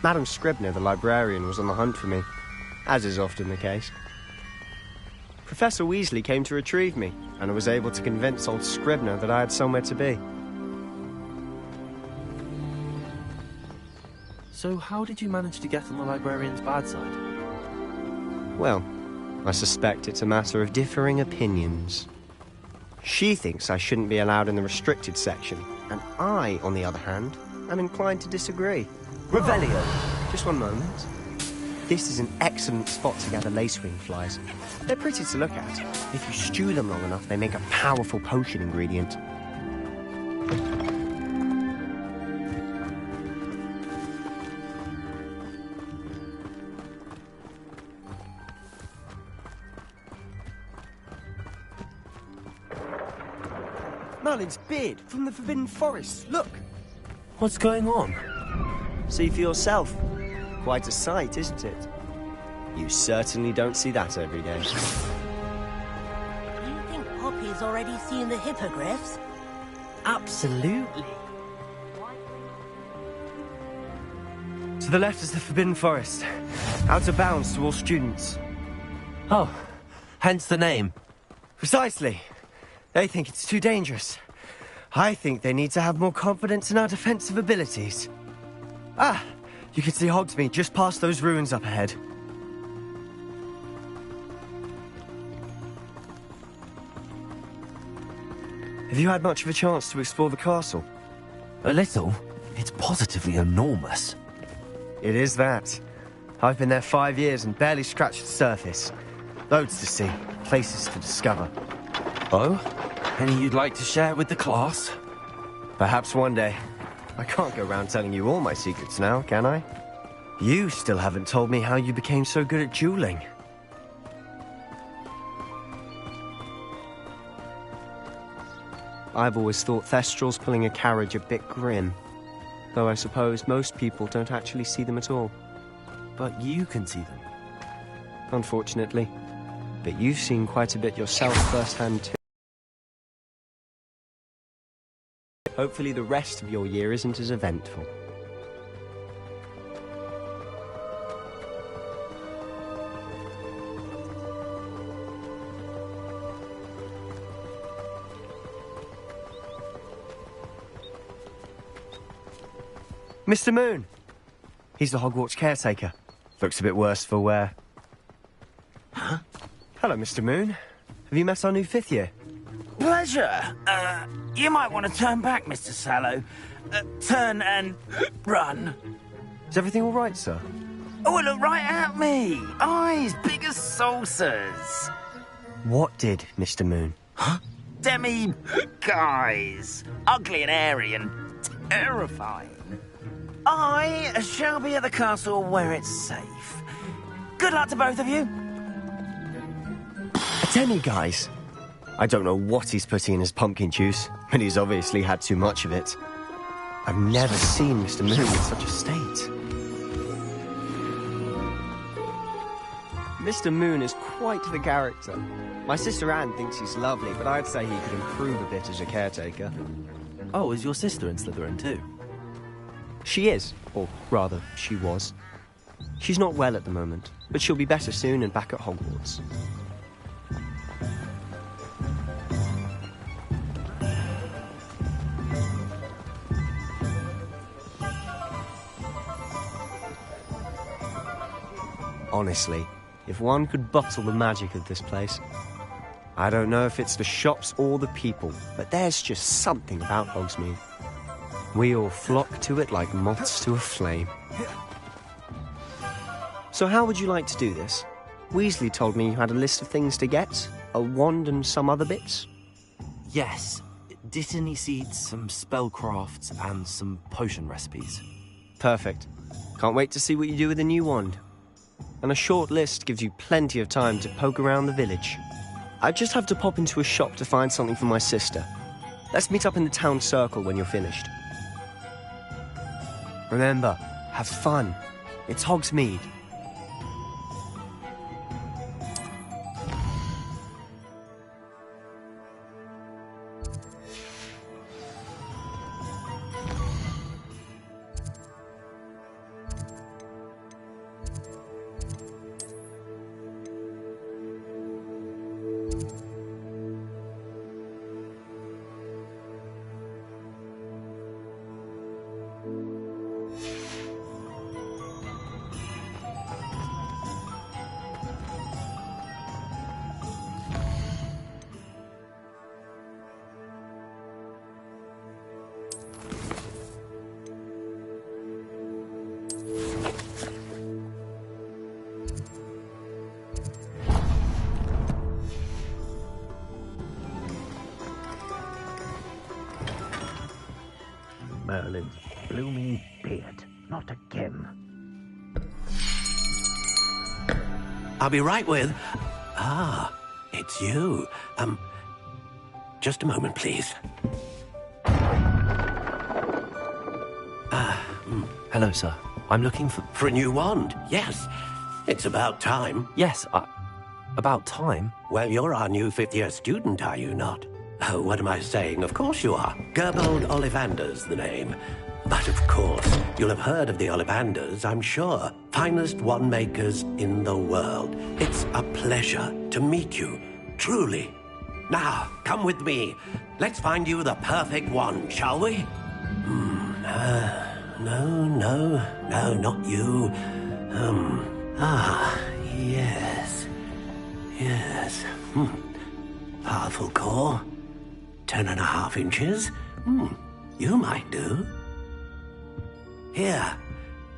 Madam Scribner, the librarian, was on the hunt for me, as is often the case. Professor Weasley came to retrieve me, and I was able to convince old Scribner that I had somewhere to be. So how did you manage to get on the librarian's bad side? Well, I suspect it's a matter of differing opinions. She thinks I shouldn't be allowed in the restricted section, and I, on the other hand, am inclined to disagree. Revelio! Just one moment. This is an excellent spot to gather lacewing flies. They're pretty to look at. If you stew them long enough, they make a powerful potion ingredient. Merlin's beard from the Forbidden Forest. Look! What's going on? See for yourself. Quite a sight, isn't it? You certainly don't see that every day. Do you think Poppy's already seen the hippogriffs? Absolutely. To the left is the Forbidden Forest. Out of bounds to all students. Oh, hence the name. Precisely. They think it's too dangerous. I think they need to have more confidence in our defensive abilities. Ah, you can see Hogsmeade just past those ruins up ahead. Have you had much of a chance to explore the castle? A little. It's positively enormous. It is that. I've been there 5 years and barely scratched the surface. Loads to see, places to discover. Oh? Any you'd like to share with the class? Perhaps one day. I can't go around telling you all my secrets now, can I? You still haven't told me how you became so good at dueling. I've always thought Thestrals pulling a carriage a bit grim. Though I suppose most people don't actually see them at all. But you can see them. Unfortunately. But you've seen quite a bit yourself firsthand too. Hopefully the rest of your year isn't as eventful. Mr. Moon! He's the Hogwarts caretaker. Looks a bit worse for wear. Huh? Hello, Mr. Moon. Have you met our new 5th year? Pleasure. You might want to turn back, Mr. Sallow. Turn and run. Is everything all right, sir? Oh, look right at me. Eyes big as saucers. What did, Mr. Moon? Huh? Demi guys. Ugly and hairy and terrifying. I shall be at the castle where it's safe. Good luck to both of you. A demi-guise? I don't know what he's putting in his pumpkin juice, but he's obviously had too much of it. I've never seen Mr. Moon in such a state. Mr. Moon is quite the character. My sister Anne thinks he's lovely, but I'd say he could improve a bit as a caretaker. Oh, is your sister in Slytherin too? She is, or rather, she was. She's not well at the moment, but she'll be better soon and back at Hogwarts. Honestly, if one could bottle the magic of this place. I don't know if it's the shops or the people, but there's just something about Hogsmeade. We all flock to it like moths to a flame. So how would you like to do this? Weasley told me you had a list of things to get, a wand and some other bits. Yes, Dittany seeds, some spellcrafts, and some potion recipes. Perfect. Can't wait to see what you do with the new wand. And a short list gives you plenty of time to poke around the village. I just have to pop into a shop to find something for my sister. Let's meet up in the town circle when you're finished. Remember, have fun. It's Hogsmeade. Merlin's blooming beard. Not again. I'll be right with... Ah, it's you. Just a moment, please. Hello, sir. I'm looking for... For a new wand, yes. It's about time. Yes, about time? Well, you're our new fifth-year student, are you not? Oh, what am I saying? Of course you are. Gerbold Ollivander's the name. But of course, you'll have heard of the Ollivanders, I'm sure. Finest wand makers in the world. It's a pleasure to meet you, truly. Now, come with me. Let's find you the perfect wand, shall we? No, not you. Yes. Powerful core. 10.5 inches. You might do. Here,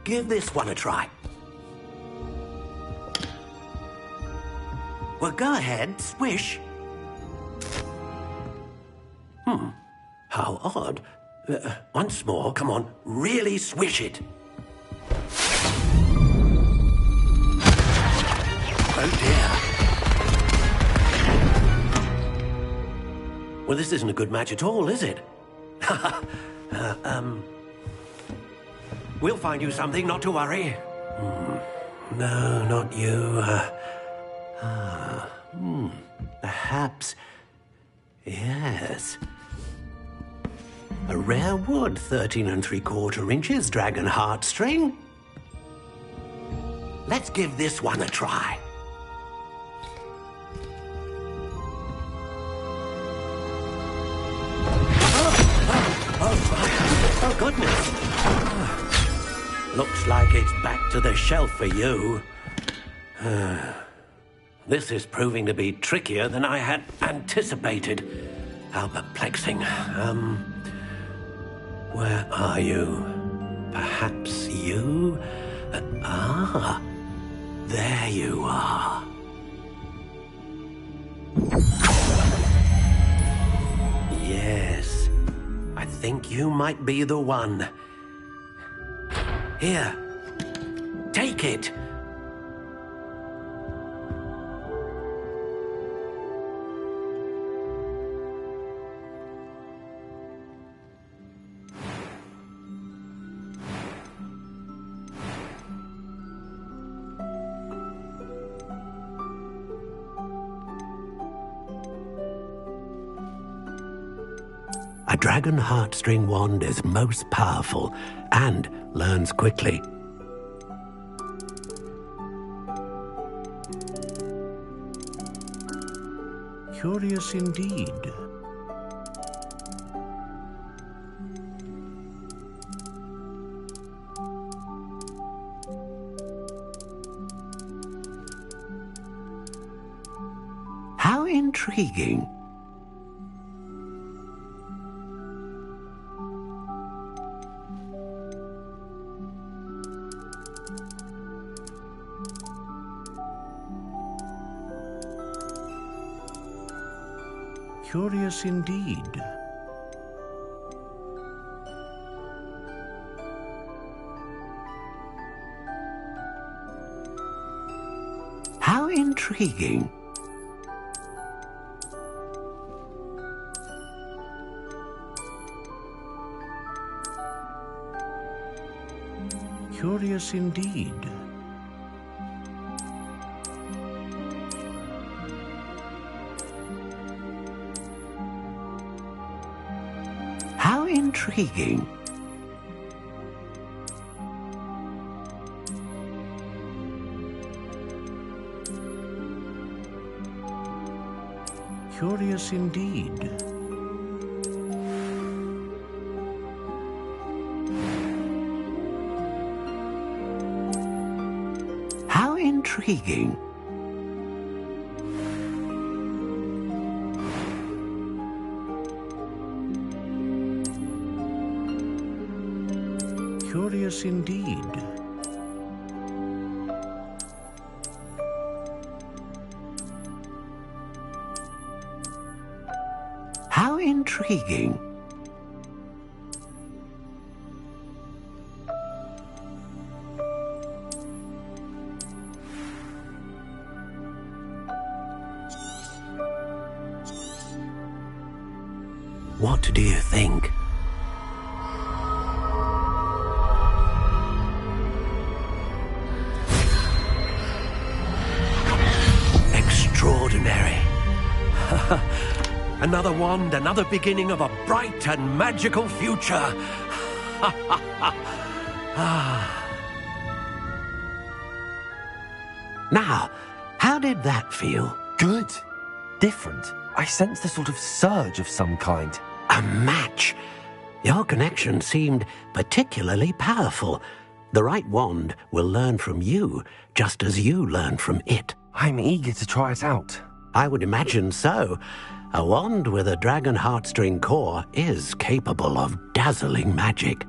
give this one a try. Well, go ahead, swish. How odd. Once more, come on, really swish it. Oh dear. Well, this isn't a good match at all, is it? We'll find you something, not to worry. No, not you. Perhaps... Yes. A rare wood, 13 3/4 inches, dragon heartstring. Let's give this one a try. Oh, goodness. Looks like it's back to the shelf for you. This is proving to be trickier than I had anticipated. How perplexing. Where are you? Perhaps you? There you are. Yes. I think you might be the one. Here. Take it. A dragon heartstring wand is most powerful and learns quickly. Curious indeed. How intriguing. Curious indeed. How intriguing. Curious indeed. How intriguing. Curious indeed. How intriguing. Curious indeed. How intriguing. What do you think? Extraordinary. Another wand, another beginning of a bright and magical future. Now, how did that feel? Good. Different. I sensed a sort of surge of some kind. A match. Your connection seemed particularly powerful. The right wand will learn from you, just as you learn from it. I'm eager to try it out. I would imagine so. A wand with a dragon heartstring core is capable of dazzling magic.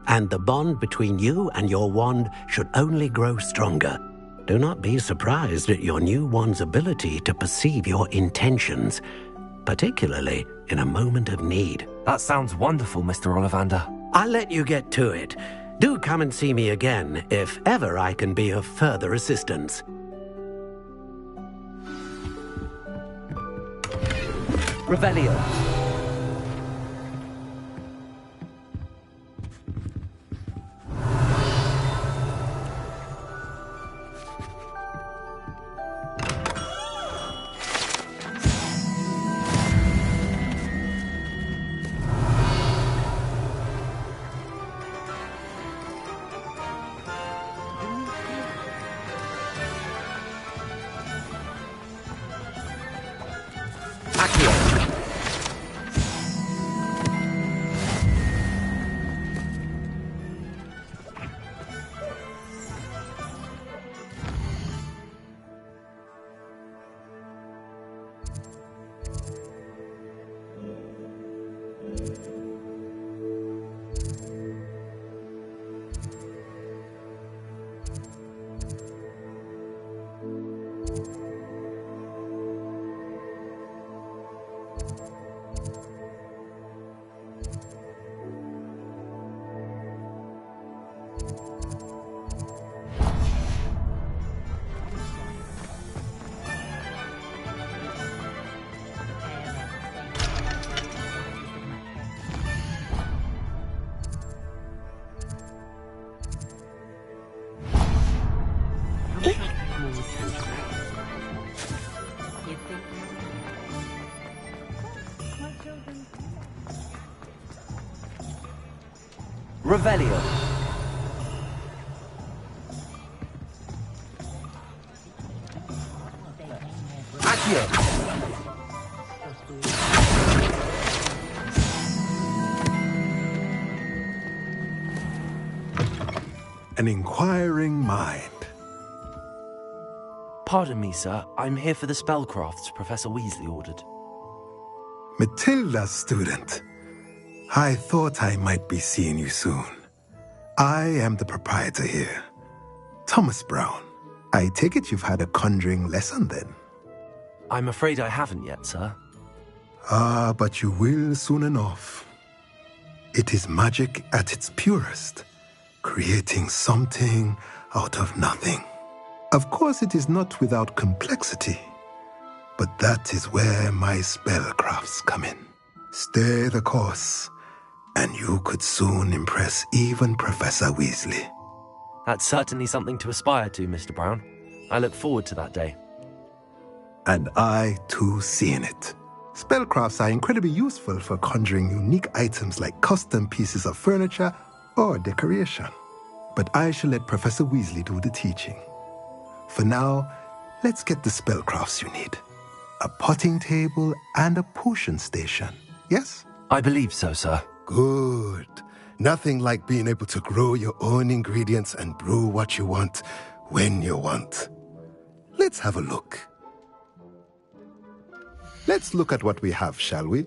And the bond between you and your wand should only grow stronger. Do not be surprised at your new wand's ability to perceive your intentions, particularly in a moment of need. That sounds wonderful, Mr. Ollivander. I'll let you get to it. Do come and see me again if ever I can be of further assistance. Revelio. Revelio. Accio. An inquiring mind. Pardon me, sir. I'm here for the spellcrafts Professor Weasley ordered. Matilda's student. I thought I might be seeing you soon. I am the proprietor here, Thomas Brown. I take it you've had a conjuring lesson then? I'm afraid I haven't yet, sir. Ah, but you will soon enough. It is magic at its purest, creating something out of nothing. Of course, it is not without complexity, but that is where my spellcrafts come in. Stay the course, and you could soon impress even Professor Weasley. That's certainly something to aspire to, Mr. Brown. I look forward to that day. And I, too, seeing it. Spellcrafts are incredibly useful for conjuring unique items like custom pieces of furniture or decoration. But I shall let Professor Weasley do the teaching. For now, let's get the spellcrafts you need. A potting table and a potion station, yes? I believe so, sir. Good. Nothing like being able to grow your own ingredients and brew what you want when you want. Let's have a look. Let's look at what we have, shall we?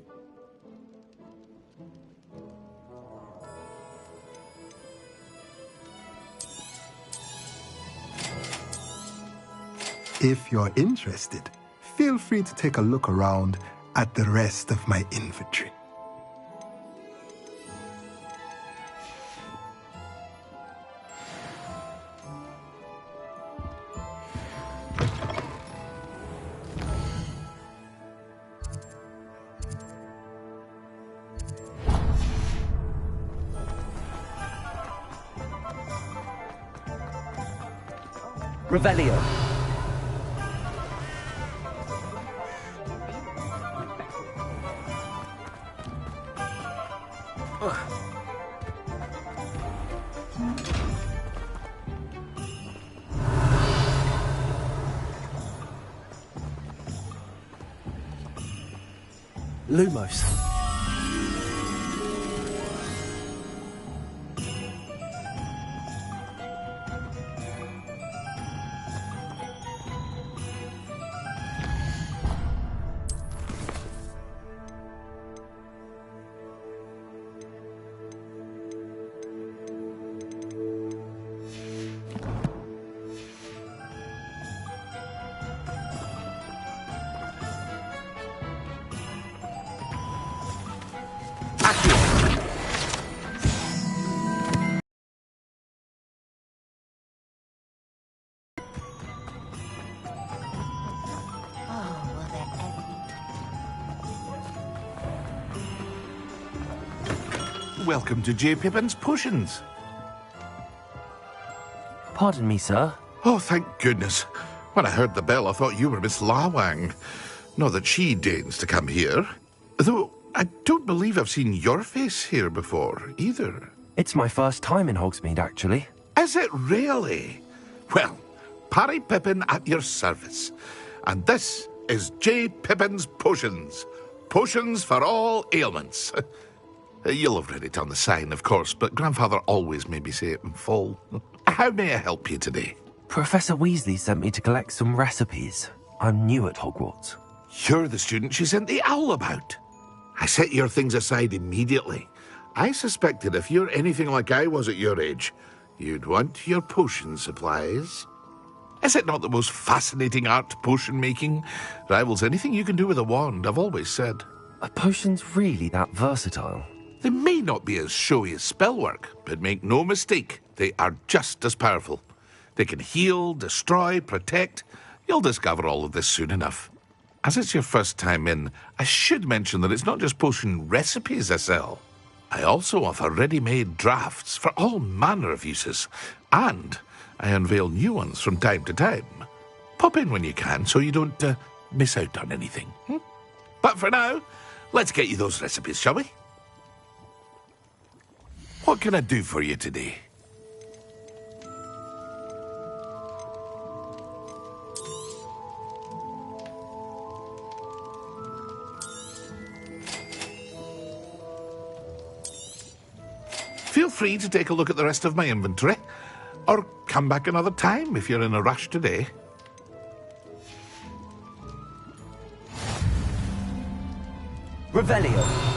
If you're interested, feel free to take a look around at the rest of my inventory. Revelio. Lumos. Welcome to J. Pippin's Potions. Pardon me, sir. Oh, thank goodness. When I heard the bell, I thought you were Miss Lawang. Not that she deigns to come here. Though, I don't believe I've seen your face here before, either. It's my first time in Hogsmeade, actually. Is it really? Well, Parry Pippin at your service. And this is J. Pippin's Potions. Potions for all ailments. You'll have read it on the sign, of course, but Grandfather always made me say it in full. How may I help you today? Professor Weasley sent me to collect some recipes. I'm new at Hogwarts. You're the student she sent the owl about. I set your things aside immediately. I suspected if you're anything like I was at your age, you'd want your potion supplies. Is it not the most fascinating art, potion making? Rivals anything you can do with a wand, I've always said. Are potions really that versatile? They may not be as showy as spellwork, but make no mistake, they are just as powerful. They can heal, destroy, protect. You'll discover all of this soon enough. As it's your first time in, I should mention that it's not just potion recipes I sell. I also offer ready-made drafts for all manner of uses, and I unveil new ones from time to time. Pop in when you can so you don't miss out on anything. But for now, let's get you those recipes, shall we? What can I do for you today? Feel free to take a look at the rest of my inventory, or come back another time if you're in a rush today. Revelio.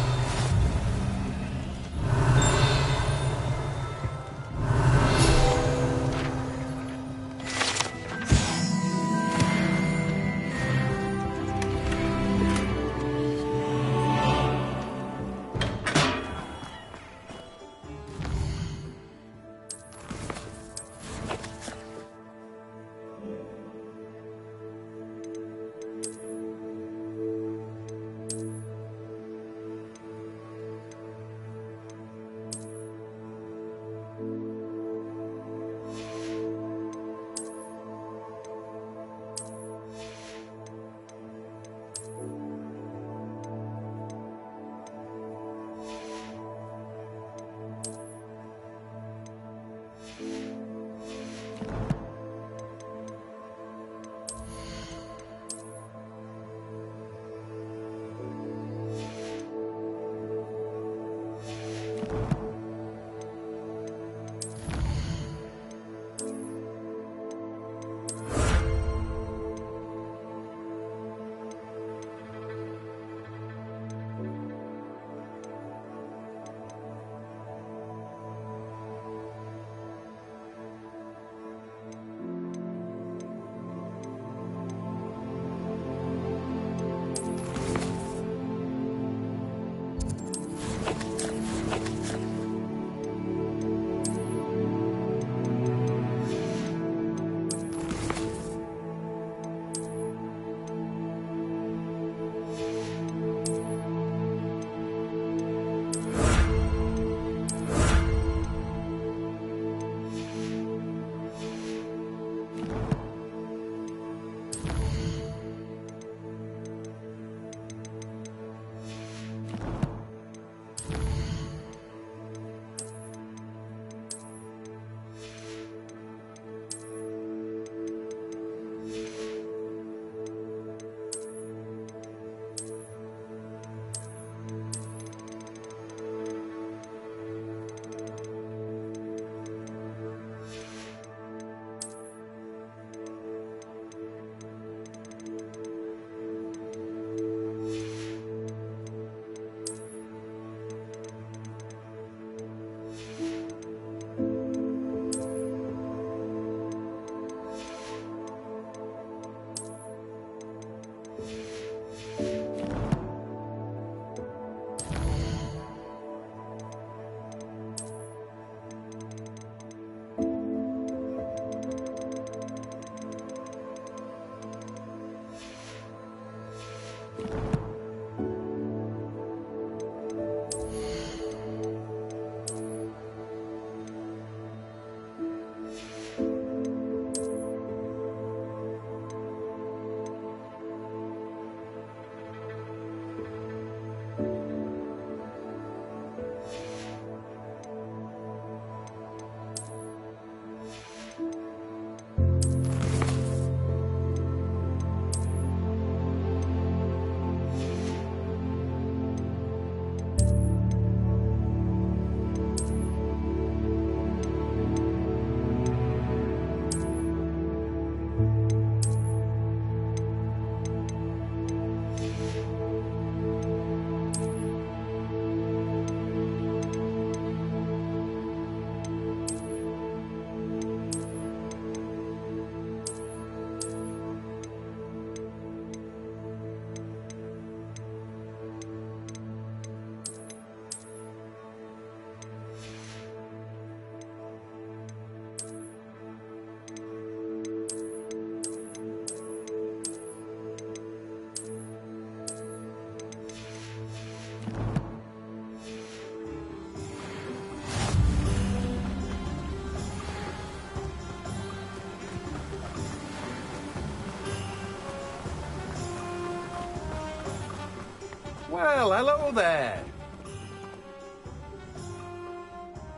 Well, hello there.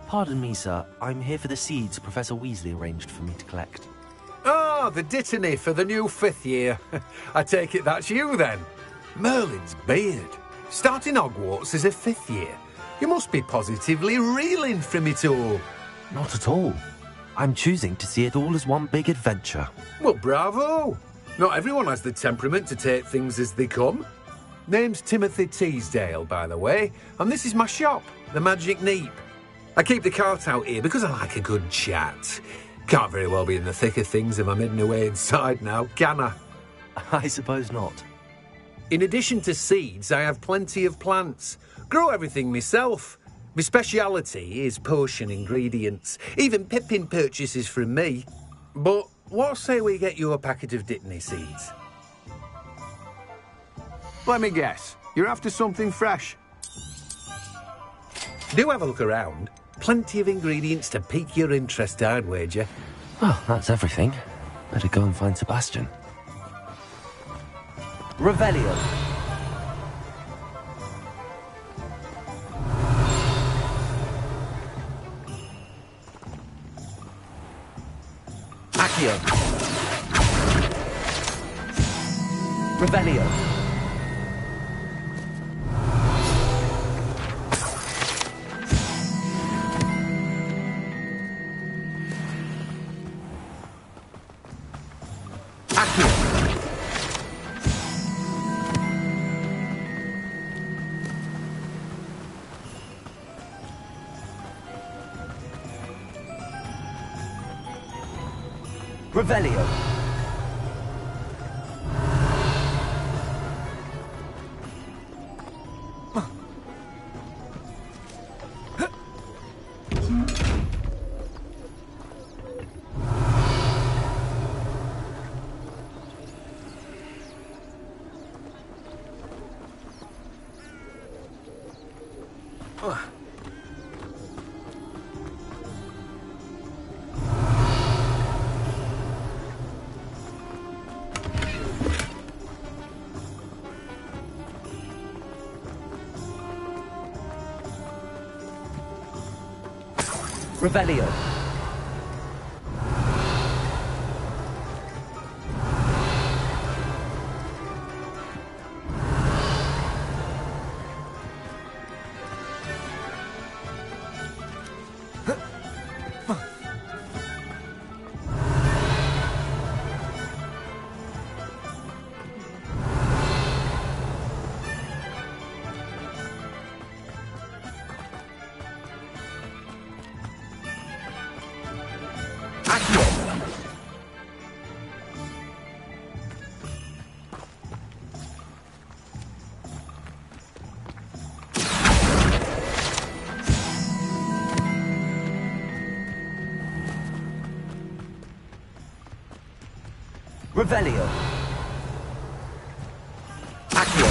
Pardon me, sir. I'm here for the seeds Professor Weasley arranged for me to collect. Ah, the dittany for the new 5th year. I take it that's you, then. Merlin's beard. Starting Hogwarts as a 5th year. You must be positively reeling from it all. Not at all. I'm choosing to see it all as one big adventure. Well, bravo. Not everyone has the temperament to take things as they come. Name's Timothy Teasdale, by the way, and this is my shop, the Magic Neep. I keep the cart out here because I like a good chat. Can't very well be in the thick of things if I'm hidden away inside now, can I? I suppose not. In addition to seeds, I have plenty of plants. Grow everything myself. My speciality is potion ingredients. Even Pippin purchases from me. But what say we get you a packet of Dittany seeds? Let me guess. You're after something fresh. Do have a look around. Plenty of ingredients to pique your interest, I'd wager. Well, that's everything. Better go and find Sebastian. Revelio. Accio. Revelio. Revelio. Revelio. Revelio. Accio.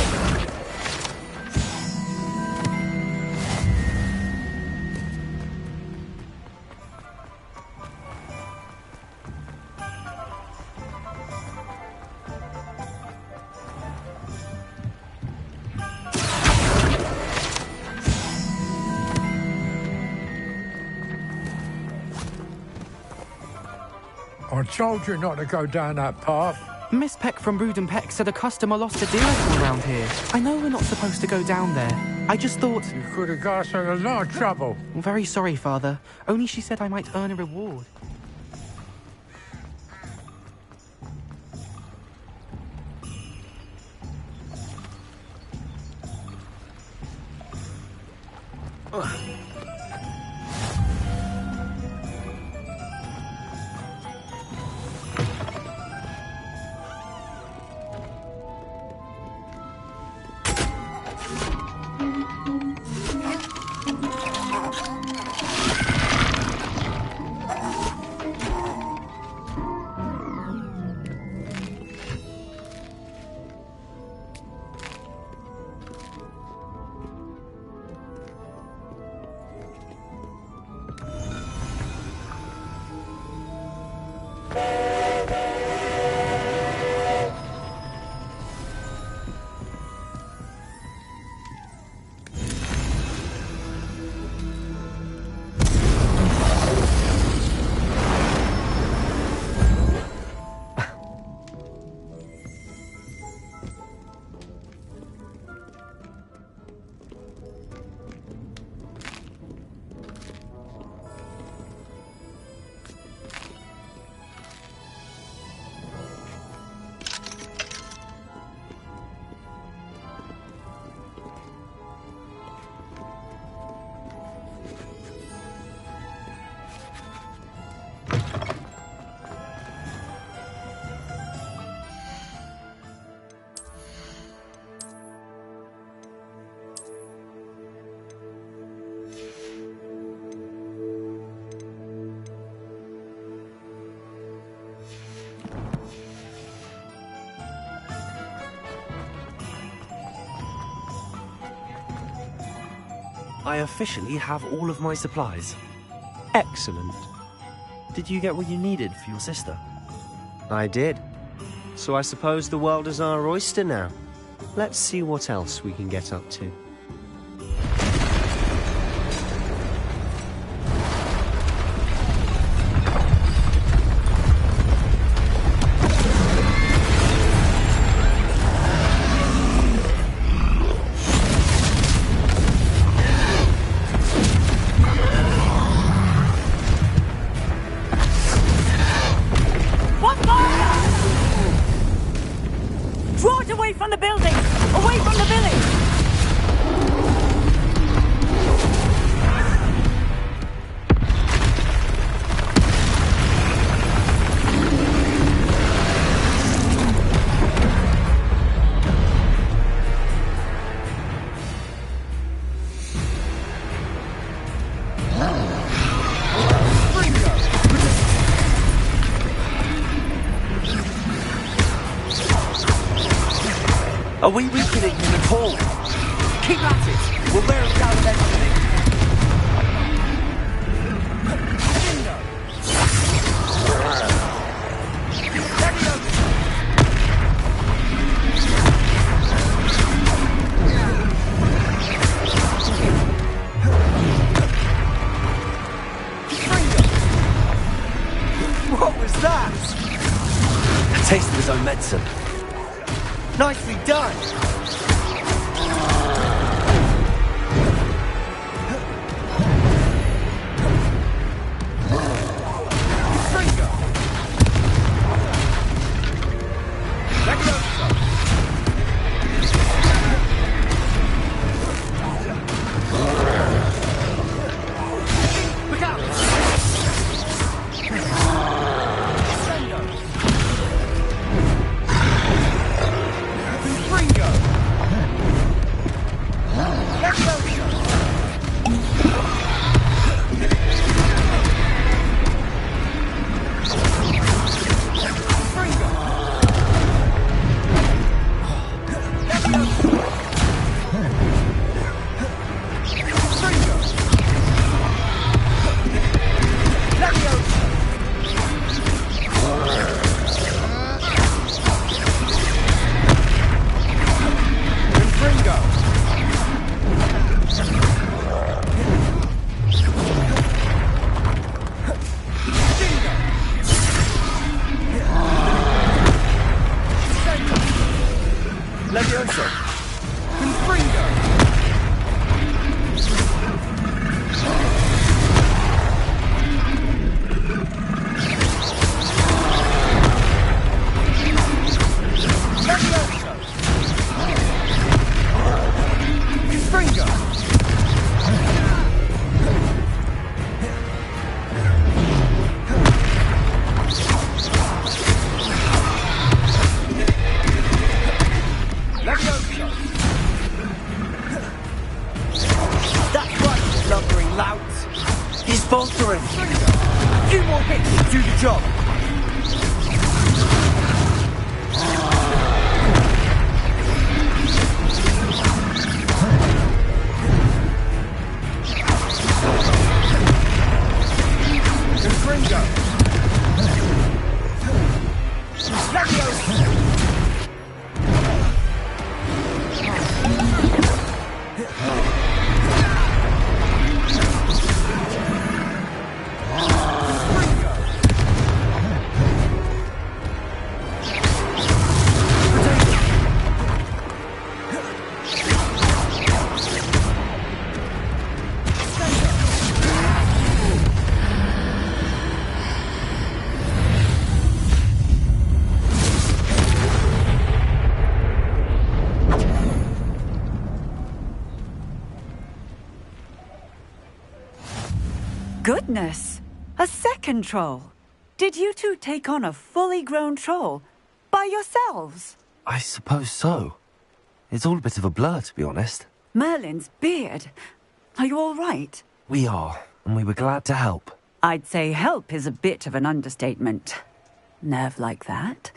I told you not to go down that path. Miss Peck from Brood and Peck said a customer lost a deal around here. I know we're not supposed to go down there. I just thought... You could have got us in a lot of trouble. I'm very sorry, Father. Only she said I might earn a reward. I officially have all of my supplies. Excellent. Did you get what you needed for your sister? I did. So I suppose the world is our oyster now. Let's see what else we can get up to. Draw it away from the building! Away from the village! Are we weakening him at all? Keep at it! We'll wear him down eventually. What was that? A taste of his own medicine. Nicely done! Bolstering! A few more hits to do the job! Goodness! A second troll! Did you two take on a fully grown troll? By yourselves? I suppose so. It's all a bit of a blur, to be honest. Merlin's beard. Are you all right? We are, and we were glad to help. I'd say help is a bit of an understatement. Nerve like that.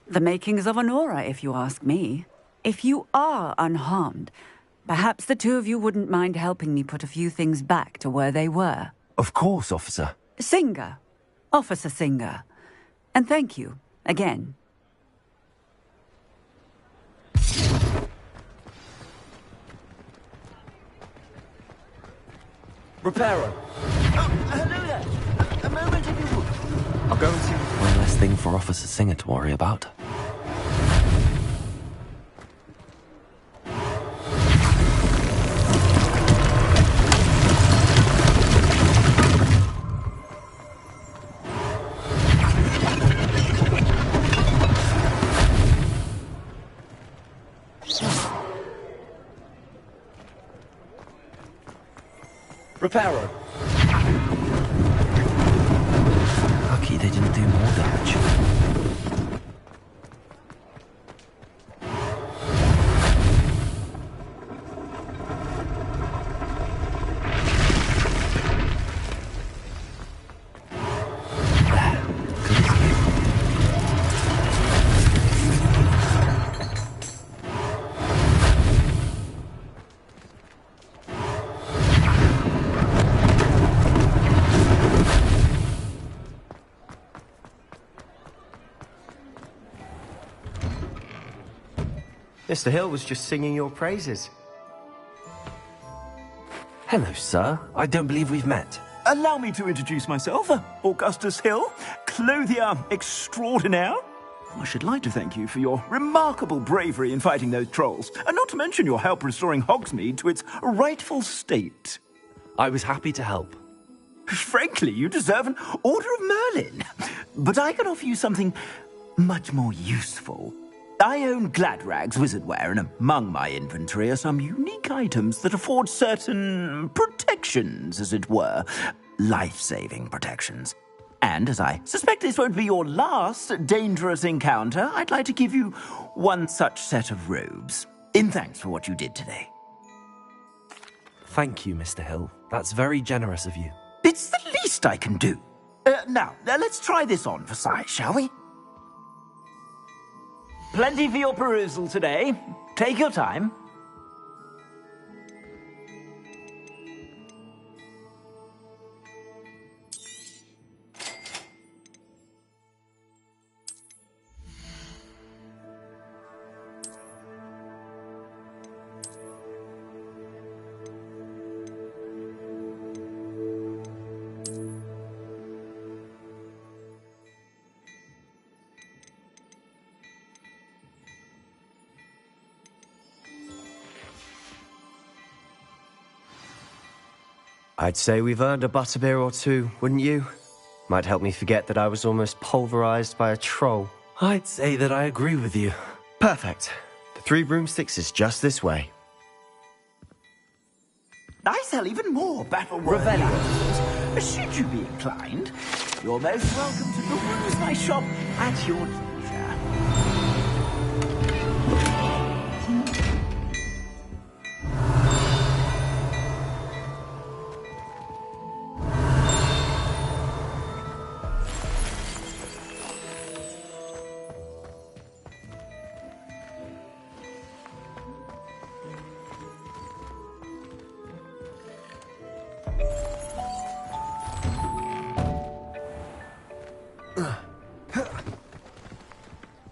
The makings of an aura, if you ask me. If you are unharmed, Perhaps the two of you wouldn't mind helping me put a few things back to where they were. Of course, officer. Singer. Officer Singer. And thank you, again. Reparo. Hello there. A moment if you would. I'll go and see. One less thing for Officer Singer to worry about. Reparo. Lucky they didn't do more damage. Mr. Hill was just singing your praises. Hello, sir. I don't believe we've met. Allow me to introduce myself, Augustus Hill, clothier extraordinaire. I should like to thank you for your remarkable bravery in fighting those trolls, and not to mention your help restoring Hogsmeade to its rightful state. I was happy to help. Frankly, you deserve an Order of Merlin. But I can offer you something much more useful. I own Gladrag's wizardware, and among my inventory are some unique items that afford certain protections, as it were. Life-saving protections. And as I suspect this won't be your last dangerous encounter, I'd like to give you one such set of robes, in thanks for what you did today. Thank you, Mr. Hill. That's very generous of you. It's the least I can do. Now, let's try this on for size, shall we? Plenty for your perusal today. Take your time. I'd say we've earned a butterbeer or two, wouldn't you? Might help me forget that I was almost pulverized by a troll. I'd say that I agree with you. Perfect. The 3 broomsticks is just this way. I sell even more battle-worthy items. Should you be inclined, you're most welcome to peruse my shop at your leisure.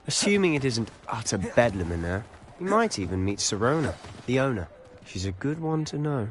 Assuming it isn't utter bedlam in there, you might even meet Serona, the owner. She's a good one to know.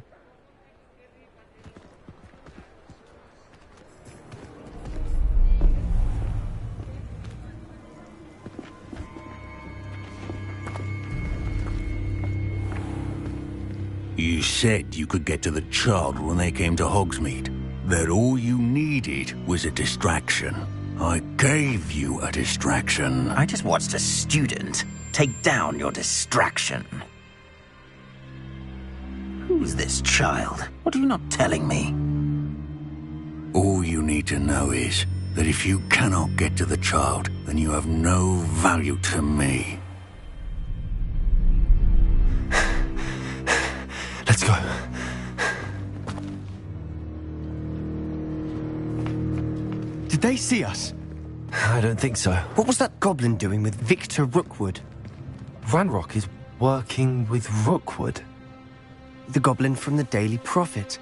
You said you could get to the child when they came to Hogsmeade. That all you needed was a distraction. I gave you a distraction. I just watched a student take down your distraction. Who's this child? What are you not telling me? All you need to know is that if you cannot get to the child, then you have no value to me. Let's go. Did they see us? I don't think so. What was that goblin doing with Victor Rookwood? Ranrock is working with Rookwood. The goblin from the Daily Prophet.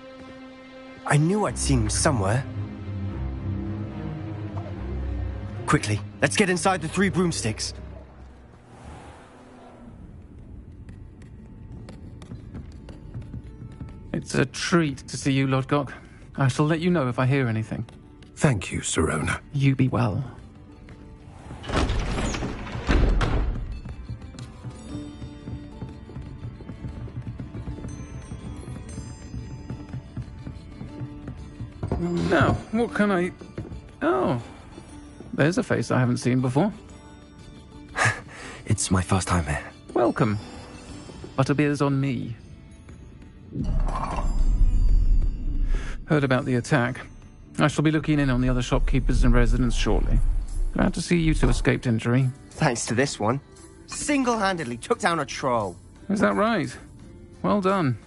I knew I'd seen him somewhere. Quickly, let's get inside the 3 broomsticks. It's a treat to see you, Lodgok. I shall let you know if I hear anything. Thank you, Sirona. You be well. Now, what can I... Oh, there's a face I haven't seen before. It's my first time here. Welcome. Butterbeer's on me. Heard about the attack. I shall be looking in on the other shopkeepers and residents shortly. Glad to see you two escaped injury. Thanks to this one. Single-handedly took down a troll. Is that right? Well done.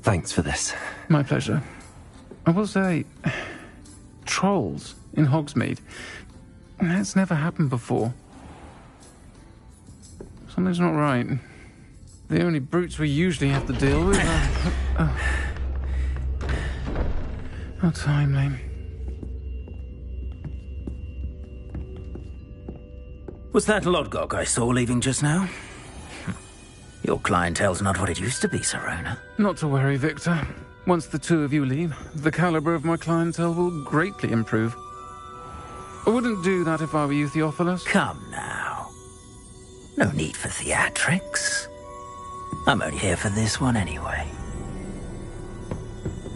Thanks for this. My pleasure. I will say, trolls in Hogsmeade. That's never happened before. Something's not right. The only brutes we usually have to deal with are... How timely. Was that Lodgok I saw leaving just now? Your clientele's not what it used to be, Sirona. Not to worry, Victor. Once the 2 of you leave, the caliber of my clientele will greatly improve. I wouldn't do that if I were you, Theophilus. Come now. No need for theatrics. I'm only here for this one anyway.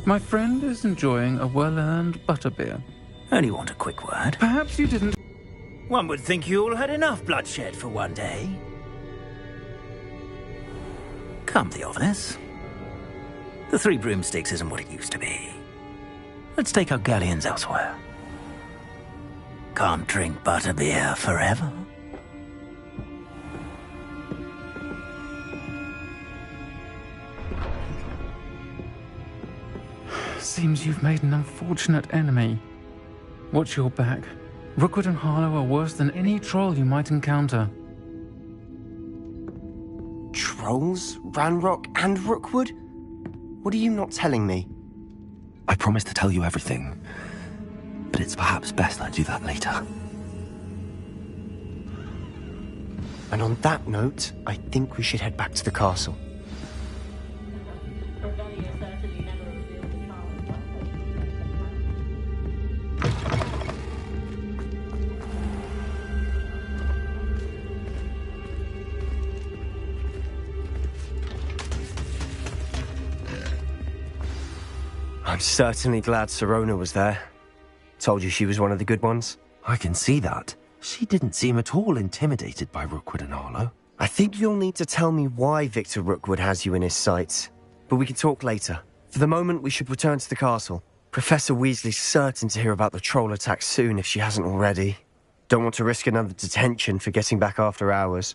My friend is enjoying a well-earned butterbeer. Only want a quick word. Perhaps you didn't... One would think you all had enough bloodshed for one day. Come, Theophilus. The 3 broomsticks isn't what it used to be. Let's take our galleons elsewhere. Can't drink butterbeer forever. Seems you've made an unfortunate enemy. Watch your back. Rookwood and Harlow are worse than any troll you might encounter. Trolls? Ranrock and Rookwood? What are you not telling me? I promised to tell you everything, but it's perhaps best I do that later. And on that note, I think we should head back to the castle. I'm certainly glad Sirona was there. Told you she was one of the good ones. I can see that. She didn't seem at all intimidated by Rookwood and Harlow. I think you'll need to tell me why Victor Rookwood has you in his sights. But we can talk later. For the moment, we should return to the castle. Professor Weasley's certain to hear about the troll attack soon if she hasn't already. Don't want to risk another detention for getting back after hours.